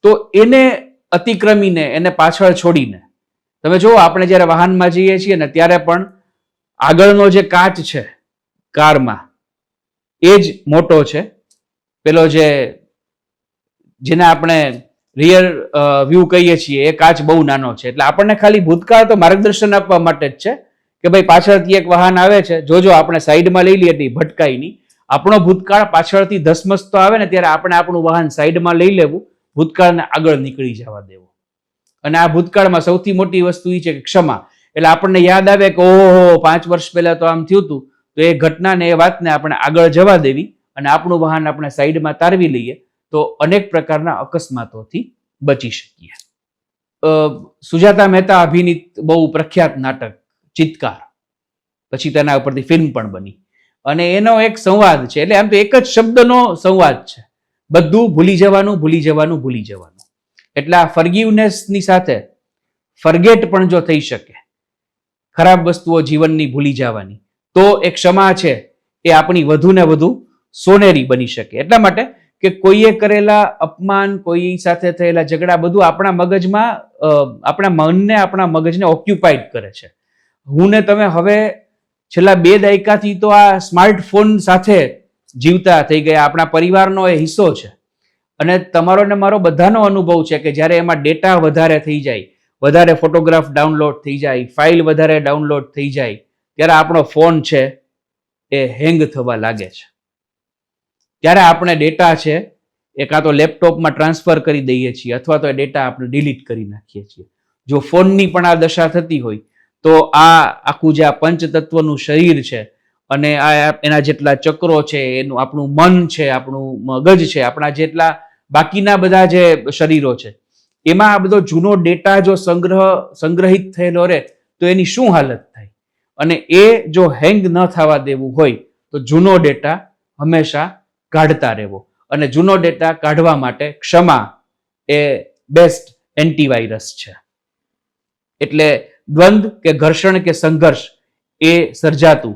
તો એને અતિક્રમીને, એને પાછળ છોડીને, તમે જુઓ આપણે જ્યારે વાહનમાં જઈએ છીએ ને ત્યારે પણ આગળનો જે કાચ છે કારમાં, એ જ મોટો છે. પેલો જેને આપણે રિયર વ્યૂ કહીએ છીએ, એ કાચ બહુ નાનો છે. એટલે આપણને ખાલી ભૂતકાળ તો માર્ગદર્શન આપવા માટે જ છે કે ભાઈ પાછળથી એક વાહન આવે છે, જોજો આપણે સાઈડમાં લઈ લઈએ, ભટકાઈ નહીં. આપણો ભૂતકાળ પાછળથી ધસમસતો આવે ને ત્યારે આપણે આપણું વાહન સાઈડમાં લઈ લેવું, ભૂતકાળને આગળ નીકળી જવા દેવું. અને આ ભૂતકાળમાં સૌથી મોટી વસ્તુ એ છે કે ક્ષમા. એટલે આપણને યાદ આવે કે ઓહો 5 વર્ષ પહેલા તો આમ થયું હતું, તો એ ઘટનાને એ વાતને આપણે આગળ જવા દેવી અને આપણું વાહન આપણે સાઈડમાં તારવી લઈએ તો અનેક પ્રકારના અકસ્માતોથી બચી શકીએ. સુજાતા મહેતા અભિનીત બહુ પ્રખ્યાત નાટક ચિત્કાર, પછી તેના ઉપરથી ફિલ્મ પણ બની અને એનો એક સંવાદ છે. એટલે આમ તો એક જ શબ્દનો સંવાદ છે, બધું ભૂલી જવાનું, ભૂલી જવાનું, ભૂલી જવાનું. એટલે આ ફર્ગિવનેસની સાથે ફર્ગેટ પણ જો થઈ શકે, ખરાબ વસ્તુઓ જીવનની ભૂલી જવાની, તો એ ક્ષમા છે એ આપણી વધુ ને વધુ સોનેરી બની શકે. એટલા માટે કે કોઈએ કરેલા અપમાન, કોઈ સાથે થયેલા ઝઘડા બધું આપણા મગજમાં, આપણા મનને, આપણા મગજને ઓક્યુપાઈડ કરે છે. હું ને તમે હવે છેલ્લા 2 દાયકાથી તો આ સ્માર્ટફોન સાથે જીવતા થઈ ગયા, આપણા પરિવારનો એ હિસ્સો છે. અને તમારો ને મારો બધાનો અનુભવ છે કે જ્યારે એમાં ડેટા વધારે થઈ જાય, વધારે ફોટોગ્રાફ ડાઉનલોડ થઈ જાય, ફાઇલ વધારે ડાઉનલોડ થઈ જાય, ત્યારે આપણો ફોન છે એ હેંગ થવા લાગે છે. ત્યારે આપણે ડેટા છે એ કાં તો લેપટોપમાં ટ્રાન્સફર કરી દઈએ છીએ અથવા તો એ ડેટા આપણે ડિલીટ કરી નાખીએ છીએ. જો ફોનની પણ આ દશા થતી હોય તો આ આખું જે આ પંચતત્વનું શરીર છે અને આ એના જેટલા ચક્રો છે, એનું આપણું મન છે, આપણું મગજ છે, આપણા જેટલા બાકીના બધા જે શરીરો છે, એમાં આ બધો જૂનો ડેટા જો સંગ્રહિત થયેલો રહે તો એની શું હાલત થાય. અને એ જો હેંગ ન થવા દેવું હોય તો જૂનો ડેટા હંમેશા કાઢતા રહેવો. અને જૂનો ડેટા કાઢવા માટે ક્ષમા એ બેસ્ટ એન્ટીવાયરસ છે. એટલે દ્વંદ કે ઘર્ષણ કે સંઘર્ષ એ સર્જાતું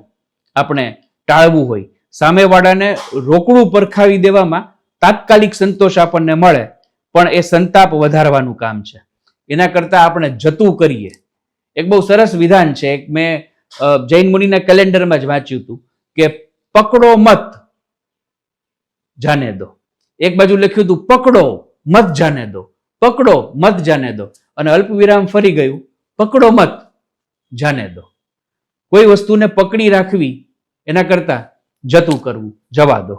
આપણે ટાળવું હોય, સામેવાળાને રોકડું પરખાવી દેવામાં તાત્કાલિક સંતોષ આપણને મળે, પણ એ સંતાપ વધારવાનું કામ છે. એના કરતા આપણે જતું કરીએ. એક બહુ સરસ વિધાન છે, એક મેં જૈન મુનિના કેલેન્ડરમાં જ વાંચ્યું હતું કે પકડો મત જાને દો. એક બાજુ લખ્યું હતું પકડો મત જાને દો, પકડો મત જાને દો, અને અલ્પ વિરામ ફરી ગયું પકડો મત જાને દો. કોઈ વસ્તુને પકડી રાખવી એના કરતા જતું કરવું, જવા દો.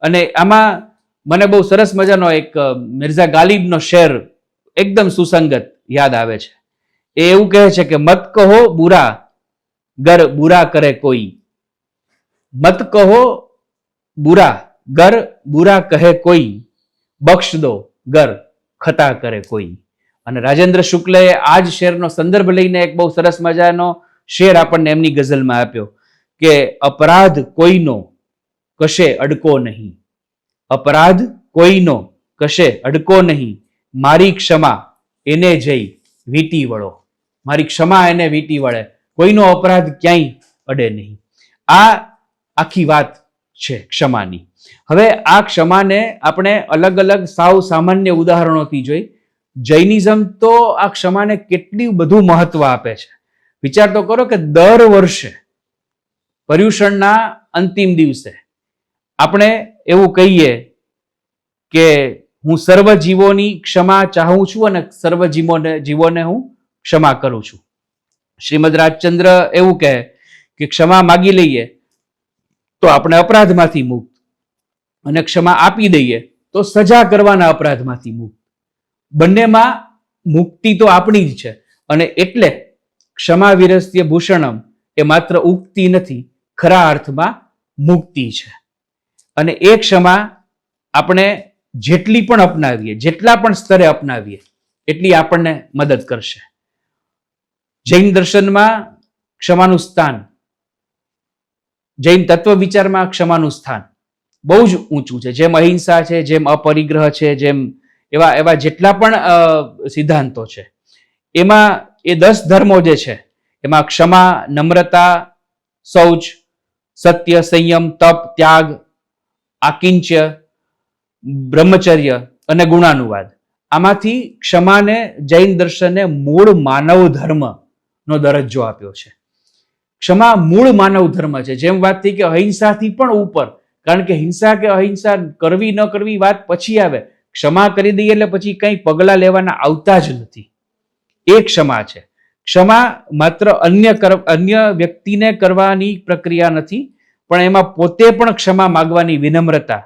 અને આમાં મને બહુ સરસ મજાનો એક મિર્ઝા ગાલિબનો શેર એકદમ સુસંગત યાદ આવે છે. એ એવું કહે છે કે મત કહો બુરા ગર બુરા કરે કોઈ, મત કહો બુરા ગર બુરા કહે કોઈ, બક્ષ દો ગર ખતા કરે કોઈ. અને રાજેન્દ્ર શુક્લએ આ જ શેરનો સંદર્ભ લઈને એક બહુ સરસ મજાનો શેર આપણને એમની ગઝલમાં આપ્યો કે અપરાધ કોઈનો કશે અડકો નહીં, અપરાધ કોઈનો કશે અડકો નહીં, મારી ક્ષમા એને જઈ વીટી વળો. મારી ક્ષમા એને વીટી વળે, કોઈનો અપરાધ ક્યાંય અડે નહીં. આ આખી વાત છે ક્ષમાની. હવે આ ક્ષમાને આપણે અલગ અલગ સાવ સામાન્ય ઉદાહરણોથી જોઈ. જૈનિઝમ તો આ ક્ષમાને કેટલું બધું મહત્વ આપે છે. વિચાર તો કરો કે દર વર્ષે પર્યુષણના અંતિમ દિવસે આપણે એવું કહીએ કે હું સર્વ જીવોની ક્ષમા ચાહું છું અને સર્વ જીવોને હું ક્ષમા કરું છું. શ્રીમદ રાજચંદ્ર એવું કહે કે ક્ષમા માગી લઈએ તો આપણે અપરાધમાંથી મુક્ત, અને ક્ષમા આપી દઈએ તો સજા કરવાના અપરાધમાંથી મુક્ત. બંનેમાં મુક્તિ તો આપણી જ છે. અને એટલે ક્ષમા વિરસ્ય ભૂષણમ એ માત્ર ઉક્તિ નથી, ખરા અર્થમાં મુક્તિ છે. અને એ ક્ષમા આપણે જેટલી પણ અપનાવીએ, જેટલા પણ સ્તરે અપનાવીએ એટલી આપણને મદદ કરશે. જૈન દર્શનમાં ક્ષમાનું સ્થાન, જૈન તત્વ વિચારમાં ક્ષમાનું સ્થાન બહુ જ ઊંચું છે. જેમ અહિંસા છે, જેમ અપરિગ્રહ છે, જેમ એવા જેટલા પણ સિદ્ધાંતો છે, એમાં એ 10 ધર્મો જે છે એમાં ક્ષમા, નમ્રતા, શૌચ, સત્ય, સંયમ, તપ, ત્યાગ, આકિંચ્ય, બ્રહ્મચર્ય અને ગુણાનુવાદ, આમાંથી ક્ષમાને જૈન દર્શને મૂળ માનવ ધર્મનો દરજ્જો આપ્યો છે. ક્ષમા મૂળ માનવ ધર્મ છે. જેમ વાત થઈ કે અહિંસાથી પણ ઉપર, કારણ કે હિંસા કે અહિંસા કરવી ન કરવી વાત પછી આવે, ક્ષમા કરી દઈએ એટલે પછી કંઈ પગલાં લેવાના આવતા જ નથી. એ ક્ષમા છે. ક્ષમા માત્ર અન્ય વ્યક્તિને કરવાની પ્રક્રિયા નથી, પણ એમાં પોતે પણ ક્ષમા માગવાની વિનમ્રતા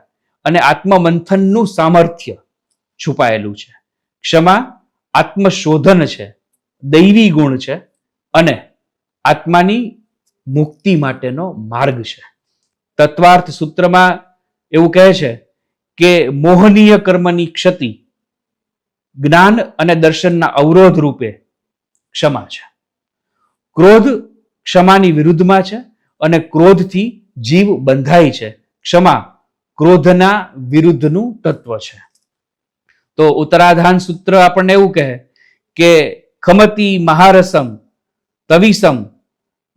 અને આત્મમંથનનું સામર્થ્ય છુપાયેલું છે. ક્ષમા આત્મશોધન છે, દૈવી ગુણ છે અને આત્માની મુક્તિ માટેનો માર્ગ છે. તત્વાર્થ સૂત્રમાં એવું કહે છે કે મોહનીય કર્મની ક્ષતિ જ્ઞાન અને દર્શનના અવરોધ રૂપે ક્ષમા છે. ક્રોધ ક્ષમાની વિરુદ્ધમાં છે અને ક્રોધથી જીવ બંધાય છે. ક્ષમા ક્રોધના વિરુદ્ધનું તત્વ છે. તો ઉત્તરાધાન સૂત્ર આપણને એવું કહે કે ખમતી મહારસમ તવિસમ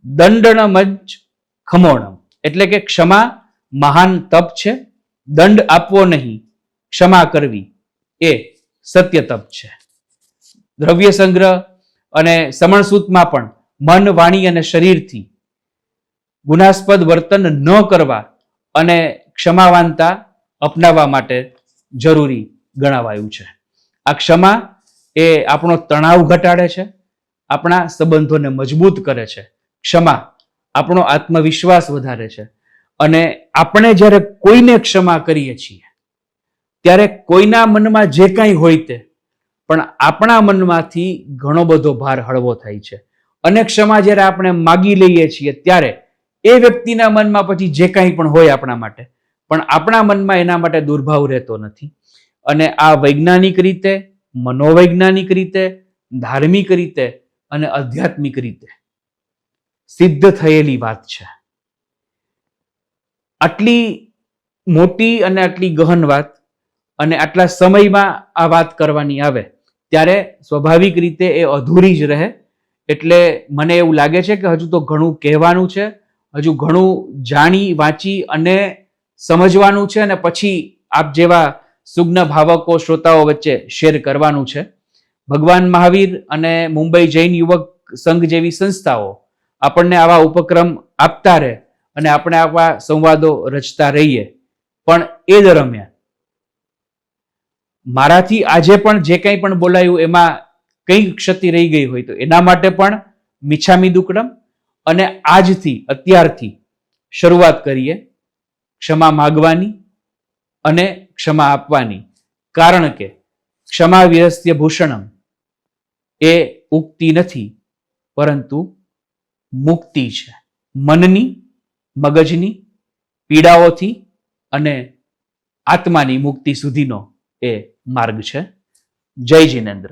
દંડનમજ ખમોણમ, એટલે કે ક્ષમા મહાન તપ છે, દંડ આપવો નહીં, ક્ષમા કરવી એ સત્ય તપ છે. દ્રવ્ય સંગ્રહ અને સમણસૂતમાં પણ મન, વાણી અને શરીરથી ગુનાસ્પદ વર્તન ન કરવા અને ક્ષમાવાનતા અપનાવવા માટે જરૂરી ગણાવાયું છે. આ ક્ષમા એ આપણો તણાવ ઘટાડે છે, આપણા સંબંધોને મજબૂત કરે છે. ક્ષમા આપણો આત્મવિશ્વાસ વધારે છે અને આપણે જ્યારે કોઈને ક્ષમા કરીએ છીએ ત્યારે કોઈના મનમાં જે કાંઈ હોય તે પણ આપણા મનમાંથી ઘણો બધો ભાર હળવો થાય છે. અને ક્ષમા જ્યારે આપણે માગી લઈએ છીએ ત્યારે એ વ્યક્તિના મનમાં પછી જે કાંઈ પણ હોય આપણા માટે, પણ આપણા મનમાં એના માટે દુર્ભાવ રહેતો નથી. અને આ વૈજ્ઞાનિક રીતે, મનોવૈજ્ઞાનિક રીતે, ધાર્મિક રીતે અને આધ્યાત્મિક રીતે સિદ્ધ થયેલી વાત છે. આટલી મોટી અને આટલી ગહન વાત અને આટલા સમયમાં આ વાત કરવાની આવે ત્યારે સ્વાભાવિક રીતે એ અધૂરી જ રહે. એટલે મને એવું લાગે છે કે હજુ તો ઘણું કહેવાનું છે, હજુ ઘણું જાણી વાંચી અને સમજવાનું છે અને પછી આપ જેવા સુજ્ઞ ભાવકો શ્રોતાઓ વચ્ચે શેર કરવાનું છે. ભગવાન મહાવીર અને મુંબઈ જૈન યુવક સંઘ જેવી સંસ્થાઓ આપણને આવા ઉપક્રમ આપતા રહે અને આપણે આવા સંવાદો રચતા રહીએ. પણ એ દરમિયાન મારાથી આજે પણ જે કંઈ પણ બોલાયું એમાં કઈ ક્ષતિ રહી ગઈ હોય તો એના માટે પણ મિચ્છામી દુક્કડમ. અને આજથી, અત્યારથી શરૂઆત કરીએ ક્ષમા માગવાની અને ક્ષમા આપવાની. કારણ કે ક્ષમા વિરસ્ય ભૂષણમ એ ઉક્તિ નથી પરંતુ મુક્તિ છે. મનની, મગજની પીડાઓથી અને આત્માની મુક્તિ સુધીનો એ માર્ગ છે. જય જિનેન્દ્ર.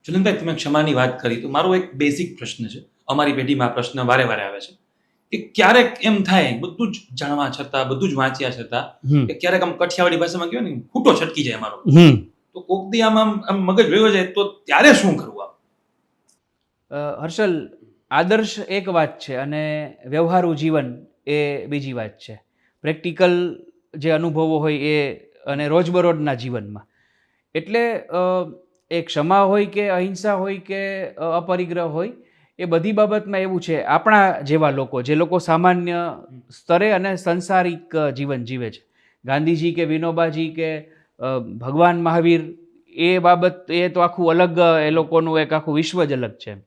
જુલનભાઈ, તમે ક્ષમાની વાત કરી તો મારો એક બેઝિક પ્રશ્ન છે. અમારી પેઢીમાં આ પ્રશ્ન વારે વારે આવે છે કે ક્યારેક એમ થાય, બધું જ જાણવા છતાં, બધું જ વાંચ્યા છતાં, કે ક્યારેક આમ કઠિયાવાડી ભાષામાં કહેવાય ને, ફૂટો છટકી જાય મારો. તો કોક દી આમ મગજ વયો જાય તો ત્યારે શું કરવું? હર્ષલ, આદર્શ એક વાત છે અને વ્યવહારુ જીવન એ બીજી વાત છે. પ્રેક્ટિકલ જે અનુભવો હોય એ અને રોજબરોજના જીવનમાં. એટલે એ ક્ષમા હોય કે અહિંસા હોય કે અપરિગ્રહ હોય, એ બધી બાબતમાં એવું છે, આપણા જેવા લોકો, જે લોકો સામાન્ય સ્તરે અને સંસારિક જીવન જીવે છે, ગાંધીજી કે વિનોબાજી કે ભગવાન મહાવીર, એ બાબત એ તો આખું અલગ, એ લોકોનું એક આખું વિશ્વ જ અલગ છે.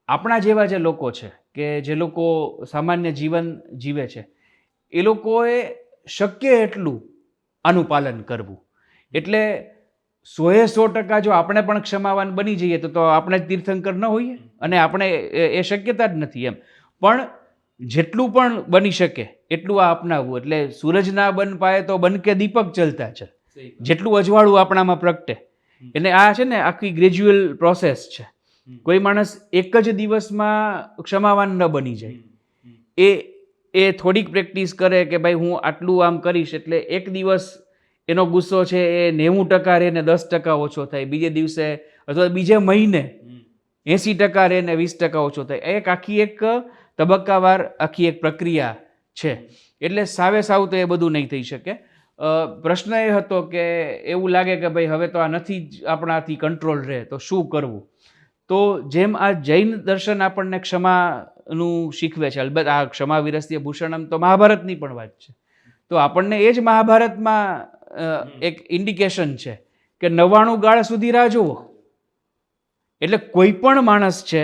આપણા જેવા જે લોકો છે કે જે લોકો સામાન્ય જીવન જીવે છે, એ લોકોએ શક્ય એટલું આનું પાલન કરવું. એટલે 100% જો આપણે પણ ક્ષમાવાન બની જઈએ તો આપણે જ તીર્થંકર ન હોઈએ અને આપણે એ શક્યતા જ નથી એમ. પણ જેટલું પણ બની શકે એટલું આ અપનાવવું. એટલે સૂરજ ના બન પાએ તો બન કે દીપક ચલતા છે. જેટલું અજવાળું આપણામાં પ્રગટે એને આ છે ને આખી ગ્રેજ્યુઅલ પ્રોસેસ છે. કોઈ માણસ એક જ દિવસમાં ક્ષમાવાન ન બની જાય. એ થોડીક પ્રેક્ટિસ કરે કે ભાઈ હું આટલું આમ કરીશ એટલે એક દિવસ એનો ગુસ્સો છે એ 90% રહે ને 10% ઓછો થાય, બીજે દિવસે અથવા બીજે મહિને 80% રહે ને 20% ઓછો થાય. એક તબક્કાવાર આખી એક પ્રક્રિયા છે. એટલે સાવે સાવ તો એ બધું નહીં થઈ શકે. પ્રશ્ન એ હતો કે એવું લાગે કે ભાઈ હવે તો આ નથી જ આપણાથી કંટ્રોલ રહે તો શું કરવું. તો જેમ આ જૈન દર્શન આપણને ક્ષમાનું શીખવે છે, અલબત્ત આ ક્ષમા વિરસ્ય ભૂષણમ તો મહાભારતની પણ વાત છે, તો આપણને એ જ મહાભારતમાં એક ઇન્ડિકેશન છે કે 99 ગાળ સુધી રાહ જુઓ. એટલે કોઈ પણ માણસ છે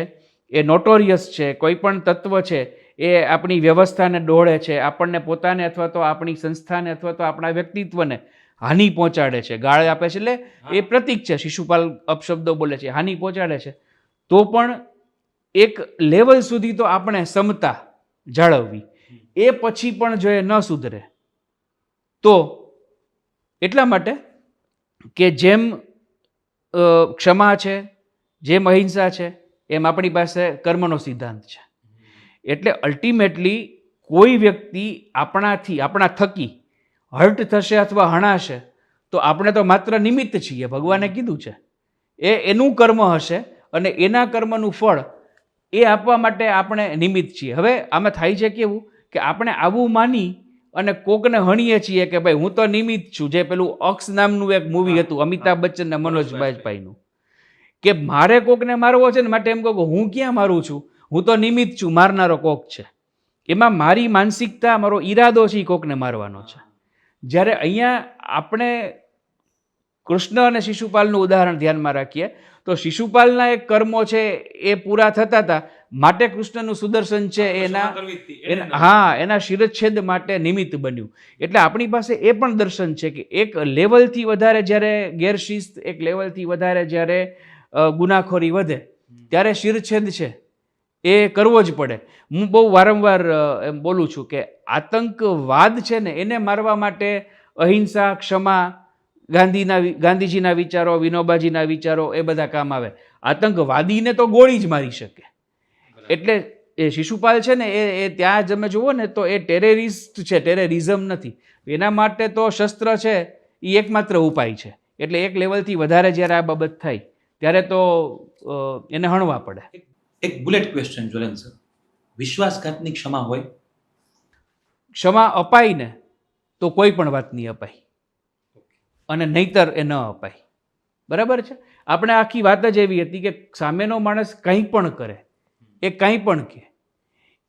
એ નોટોરિયસ છે, કોઈ પણ તત્વ છે એ આપણી વ્યવસ્થાને ડોળે છે, આપણને પોતાને અથવા તો આપણી સંસ્થાને અથવા તો આપણા વ્યક્તિત્વને હાનિ પહોંચાડે છે, ગાળ આપે છે, એટલે એ પ્રતીક છે, શિશુપાલ અપશબ્દો બોલે છે, હાનિ પહોંચાડે છે, તો પણ એક લેવલ સુધી તો આપણે ક્ષમતા જાળવવી. એ પછી પણ જો એ ન સુધરે તો એટલા માટે કે જેમ ક્ષમા છે, જેમ અહિંસા છે, એમ આપણી પાસે કર્મનો સિદ્ધાંત છે. એટલે અલ્ટિમેટલી કોઈ વ્યક્તિ આપણા થકી હર્ટ થશે અથવા હણાશે તો આપણે તો માત્ર નિમિત્ત છીએ. ભગવાને કીધું છે એ એનું કર્મ હશે અને એના કર્મનું ફળ એ આપવા માટે આપણે નિમિત્ત છીએ. હવે આમાં થાય છે કેવું કે આપણે આવું માની અને કોકને હણીએ છીએ કે ભાઈ હું તો નિમિત્ત છું. જે પેલું અક્ષ નામનું એક મૂવી હતું અમિતાભ બચ્ચન ને મનોજ બાજપાઈનું, કે મારે કોકને મારવો છે ને માટે એમ કહું કે હું ક્યાં મારું છું, હું તો નિમિત્ત છું, મારનારો કોક છે. એમાં મારી માનસિકતા, મારો ઈરાદો છે એ કોકને મારવાનો છે. જ્યારે અહીંયા આપણે કૃષ્ણ અને શિશુપાલનું ઉદાહરણ ધ્યાનમાં રાખીએ તો શિશુપાલના એક કર્મો છે એ પૂરા થતા હતા માટે કૃષ્ણનું સુદર્શન છે એના શિરચ્છેદ માટે નિમિત્ત બન્યું. એટલે આપણી પાસે એ પણ દર્શન છે કે એક લેવલથી વધારે જ્યારે ગેરશિસ્ત, એક લેવલથી વધારે જ્યારે ગુનાખોરી વધે ત્યારે શિરચ્છેદ છે એ કરવો જ પડે. હું બહુ વારંવાર એમ બોલું છું કે આતંકવાદ છે ને એને મારવા માટે અહિંસા, ક્ષમા, ગાંધીજીના વિચારો, વિનોબાજીના વિચારો એ બધા કામ આવે. આતંકવાદીને તો ગોળી જ મારી શકે. એટલે એ શિશુપાલ છે ને એ ત્યાં તમે જુઓ ને તો એ ટેરરિસ્ટ છે, ટેરરિઝમ નથી. એના માટે તો શસ્ત્ર છે એ એકમાત્ર ઉપાય છે. એટલે એક લેવલથી વધારે જ્યારે આ બાબત થાય ત્યારે તો એને હણવા પડે. એક બુલેટ ક્વેશ્ચન જ્વલન સર, વિશ્વાસઘાતની ક્ષમા હોય? ક્ષમા અપાય ને તો કોઈ પણ વાતની અપાય અને નહીતર એ ન અપાય. બરાબર છે? આપણે આખી વાત જ એવી હતી કે સામેનો માણસ કંઈ પણ કરે, એ કંઈ પણ કહે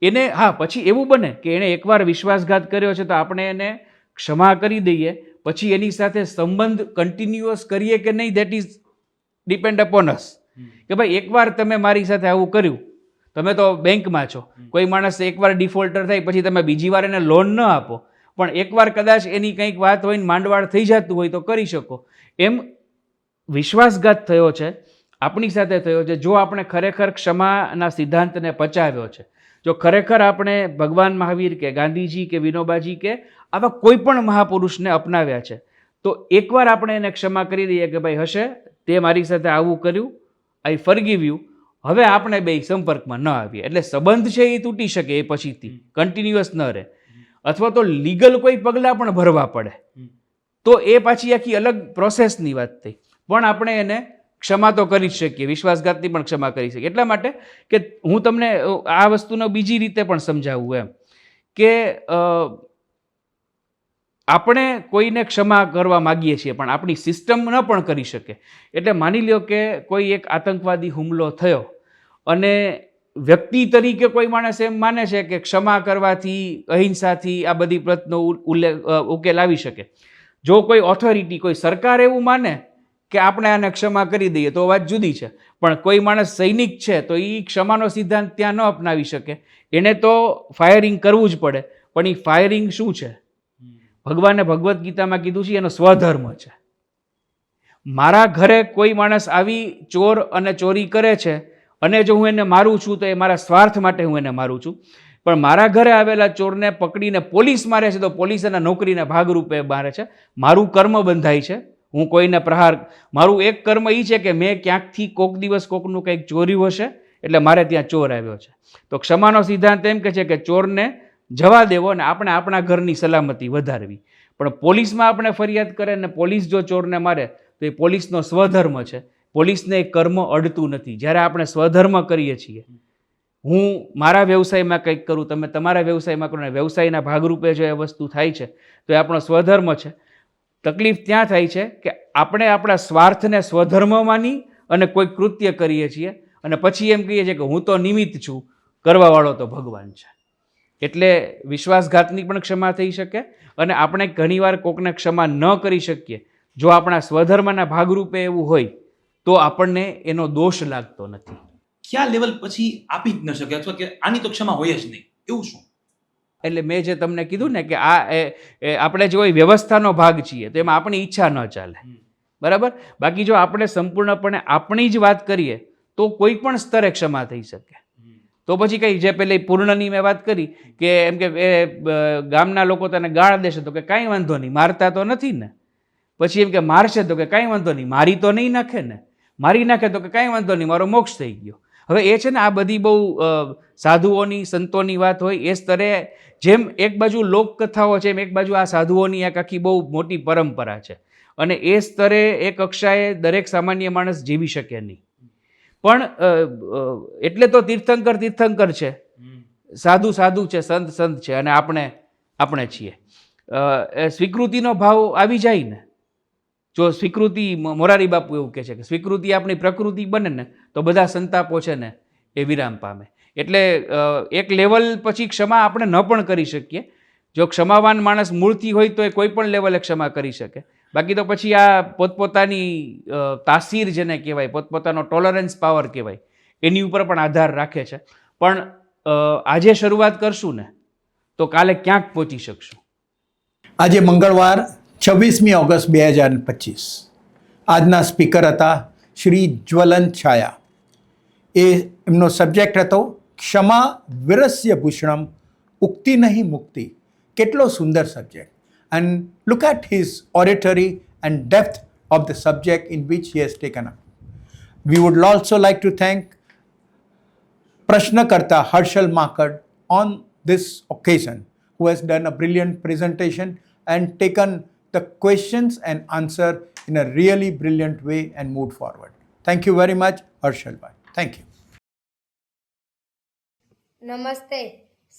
એને, હા પછી એવું બને કે એણે એકવાર વિશ્વાસઘાત કર્યો છે તો આપણે એને ક્ષમા કરી દઈએ, પછી એની સાથે સંબંધ કન્ટિન્યુઅસ કરીએ કે નહીં, દેટ ઇઝ ડિપેન્ડ અપોન અસ. કે ભાઈ એકવાર તમે મારી સાથે આવું કર્યું, તમે તો બેંકમાં છો, કોઈ માણસ એકવાર ડિફોલ્ટર થાય પછી તમે બીજી વાર એને લોન ન આપો, પણ એકવાર કદાચ એની કંઈક વાત હોય ને માંડવાળ થઈ જતું હોય તો કરી શકો. એમ વિશ્વાસઘાત થયો છે, આપણી સાથે થયો છે. જો આપણે ખરેખર ક્ષમાના સિદ્ધાંતને પચાવ્યો છે, જો ખરેખર આપણે ભગવાન મહાવીર કે ગાંધીજી કે વિનોબાજી કે આવા કોઈ પણ મહાપુરુષને અપનાવ્યા છે તો એકવાર આપણે એને ક્ષમા કરી દઈએ કે ભાઈ હશે તે મારી સાથે આવું કર્યું, આઈ ફોરગીવ યુ, હવે આપણે બે સંપર્કમાં ન આવીએ. એટલે સંબંધ છે એ તૂટી શકે એ પછીથી, કન્ટિન્યુઅસ ન રહે. અથવા તો લીગલ કોઈ પગલાં પણ ભરવા પડે તો એ પાછી આખી અલગ પ્રોસેસની વાત થઈ, પણ આપણે એને ક્ષમા તો કરી જ શકીએ, વિશ્વાસઘાતની પણ ક્ષમા કરી શકીએ. એટલા માટે કે હું તમને આ વસ્તુનો બીજી રીતે પણ સમજાવું એમ કે આપણે કોઈને ક્ષમા કરવા માગીએ છીએ પણ આપણી સિસ્ટમ ન પણ કરી શકે. એટલે માની લ્યો કે કોઈ એક આતંકવાદી હુમલો થયો અને વ્યક્તિ તરીકે કોઈ માણસ એમ માને છે કે ક્ષમા કરવાથી, અહિંસાથી આ બધી પ્રશ્નો ઉકેલ આવી શકે. જો કોઈ ઓથોરિટી, કોઈ સરકાર એવું માને કે આપણે આને ક્ષમા કરી દઈએ તો વાત જુદી છે, પણ કોઈ માણસ સૈનિક છે તો એ ક્ષમાનો સિદ્ધાંત ત્યાં ન અપનાવી શકે. એને તો ફાયરિંગ કરવું જ પડે, પણ એ ફાયરિંગ શું છે? ભગવાને ભગવદ્ ગીતામાં કીધું છે એનો સ્વધર્મ છે. મારા ઘરે કોઈ માણસ આવી ચોર અને ચોરી કરે છે અને જો હું એને મારું છું તો એ મારા સ્વાર્થ માટે હું એને મારું છું, પણ મારા ઘરે આવેલા ચોરને પકડીને પોલીસ મારે છે તો પોલીસ એના નોકરીના ભાગરૂપે મારે છે. મારું કર્મ બંધાય છે, હું કોઈને પ્રહાર, મારું એક કર્મ એ છે કે મેં ક્યાંકથી કોક દિવસ કોકનું કંઈક ચોર્યું હશે એટલે મારે ત્યાં ચોર આવ્યો છે. તો ક્ષમાનો સિદ્ધાંત એમ કે છે કે ચોરને જવા દેવો અને આપણે આપણા ઘરની સલામતી વધારવી. પણ પોલીસમાં આપણે ફરિયાદ કરે ને પોલીસ જો ચોરને મારે તો એ પોલીસનો સ્વધર્મ છે, પોલીસને એ કર્મ અડતું નથી. જ્યારે આપણે સ્વધર્મ કરીએ છીએ, હું મારા વ્યવસાયમાં કંઈક કરું, તમે તમારા વ્યવસાયમાં કરો, ને વ્યવસાયના ભાગરૂપે જો એ વસ્તુ થાય છે તો એ આપણો સ્વધર્મ છે. તકલીફ ત્યાં થાય છે કે આપણે આપણા સ્વાર્થને સ્વધર્મ માની અને કોઈ કૃત્ય કરીએ છીએ અને પછી એમ કહીએ છીએ કે હું તો નિમિત્ત છું, કરવાવાળો તો ભગવાન છે. એટલે વિશ્વાસઘાતની પણ ક્ષમા થઈ શકે અને આપણે ઘણીવાર કોકને ક્ષમા ન કરી શકીએ જો આપણા સ્વધર્મના ભાગરૂપે એવું હોય તો આપણને એનો દોષ લાગતો નથી. કયા લેવલ પછી આપી જ ન શકે અથવા કે આની તો ક્ષમા હોય જ નહીં? એવું શું? એટલે મેં જે તમને કીધું ને કે આ આપણે જો વ્યવસ્થાનો ભાગ છીએ તો એમાં આપણી ઈચ્છા ન ચાલે, બરાબર. બાકી જો આપણે સંપૂર્ણપણે આપણી જ વાત કરીએ તો કોઈ પણ સ્તરે ક્ષમા થઈ શકે. તો પછી કઈ જે પેલી પૂર્ણની મેં વાત કરી કે એમ કે ગામના લોકો તને ગાળ દેશે તો કે કાંઈ વાંધો નહીં, મારતા તો નથી ને. પછી એમ કે મારશે તો કે કાંઈ વાંધો નહીં, મારી તો નહીં નાખે ને. મારી નાખે તો કે કાંઈ વાંધો નહીં, મારો મોક્ષ થઈ ગયો. હવે એ છે ને આ બધી બહુ સાધુઓની સંતોની વાત હોય એ સ્તરે, જેમ એક બાજુ લોકકથાઓ છે એમ એક બાજુ આ સાધુઓની એક આખી બહુ મોટી પરંપરા છે, અને એ સ્તરે એ કક્ષાએ દરેક સામાન્ય માણસ જીવી શકે નહીં. પણ એટલે તો તીર્થંકર તીર્થંકર છે, સાધુ સાધુ છે, સંત સંત છે, અને આપણે છીએ. સ્વીકૃતિનો ભાવ આવી જાય ને, જો સ્વીકૃતિ, મોરારી બાપુ એવું કહે છે કે સ્વીકૃતિ આપણી પ્રકૃતિ બને ને તો બધા સંતાપો છે ને એ વિરામ પામે. એટલે એક લેવલ પછી ક્ષમા આપણે ન પણ કરી શકીએ. જો ક્ષમાવાન માણસ મૂળથી હોય તો એ કોઈ પણ લેવલે ક્ષમા કરી શકે. બાકી તો પછી આ પોતપોતાની તાસીર જેને કહેવાય, પોતપોતાનો ટોલરન્સ પાવર કહેવાય, એની ઉપર પણ આધાર રાખે છે. પણ આજે શરૂઆત કરશું ને તો કાલે ક્યાંક પહોંચી શકશું. આજે મંગળવાર 26મી ઓગસ્ટ 2025. આજના સ્પીકર હતા શ્રી જ્વલન છાયા. એમનો સબ્જેક્ટ હતો ક્ષમા વિરસ્ય ભૂષણમ, ઉક્તિ નહીં મુક્તિ. કેટલો સુંદર subject. And look at his oratory and depth of the subject in which he has taken up. We would also like to thank Prashnakarta Harshal Makad on this occasion, who has done a brilliant presentation and taken the questions and answer in a really brilliant way and moved forward. Thank you very much, Harshal bhai. Thank you. નમસ્તે.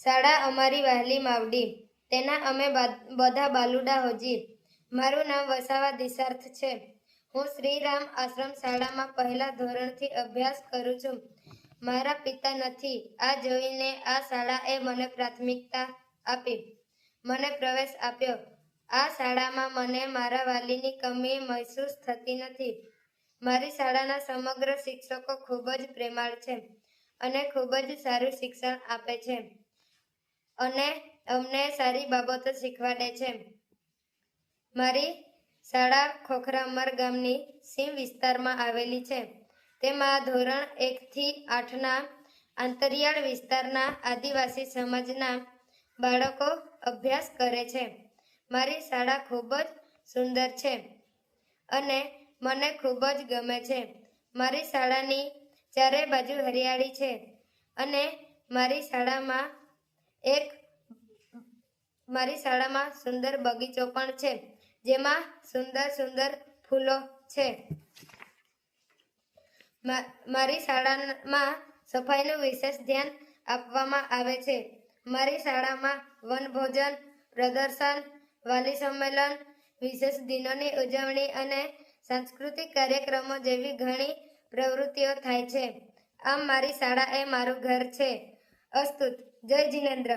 શાળા અમારી વહાલી માવડી, તેના અમે બધા બાલુડા હોજી. મારું નામ વસાવા દિશાર્થ છે. હું શ્રીરામ આશ્રમ શાળામાં પહેલા ધોરણથી અભ્યાસ કરું છું. મારા પિતા નથી. આ જોઈને આ શાળાએ મને પ્રાથમિકતા આપી, મને પ્રવેશ આપ્યો. આ શાળામાં મને મારા વાલીની કમી મહેસૂસ થતી નથી. મારી શાળાના સમગ્ર શિક્ષકો ખૂબ જ પ્રેમાળ છે અને ખૂબ જ સારું શિક્ષણ આપે છે અને અમને સારી બાબતો શીખવાડે છે. મારી શાળા ખોખરામર ગામની સીમ વિસ્તારમાં આવેલી છે. તેમાં ધોરણ 1 થી 8ના આંતરિયાળ વિસ્તારના આદિવાસી સમાજના બાળકો અભ્યાસ કરે છે. મારી શાળા ખૂબ જ સુંદર છે અને મને ખૂબ જ ગમે છે. મારી શાળાની ચારે બાજુ હરિયાળી છે અને મારી શાળામાં સુંદર બગીચો પણ છે, જેમાં સુંદર સુંદર ફૂલો છે. મારી શાળામાં સફાઈનું વિશેષ ધ્યાન આપવામાં આવે છે. મારી શાળામાં વનભોજન, પ્રદર્શન, વાલી સંમેલન, વિશેષ દિનોની ઉજવણી અને સાંસ્કૃતિક કાર્યક્રમો જેવી ઘણી પ્રવૃત્તિઓ થાય છે. આમ મારી શાળા એ મારું ઘર છે. અસ્તુત. જય જિનેન્દ્ર.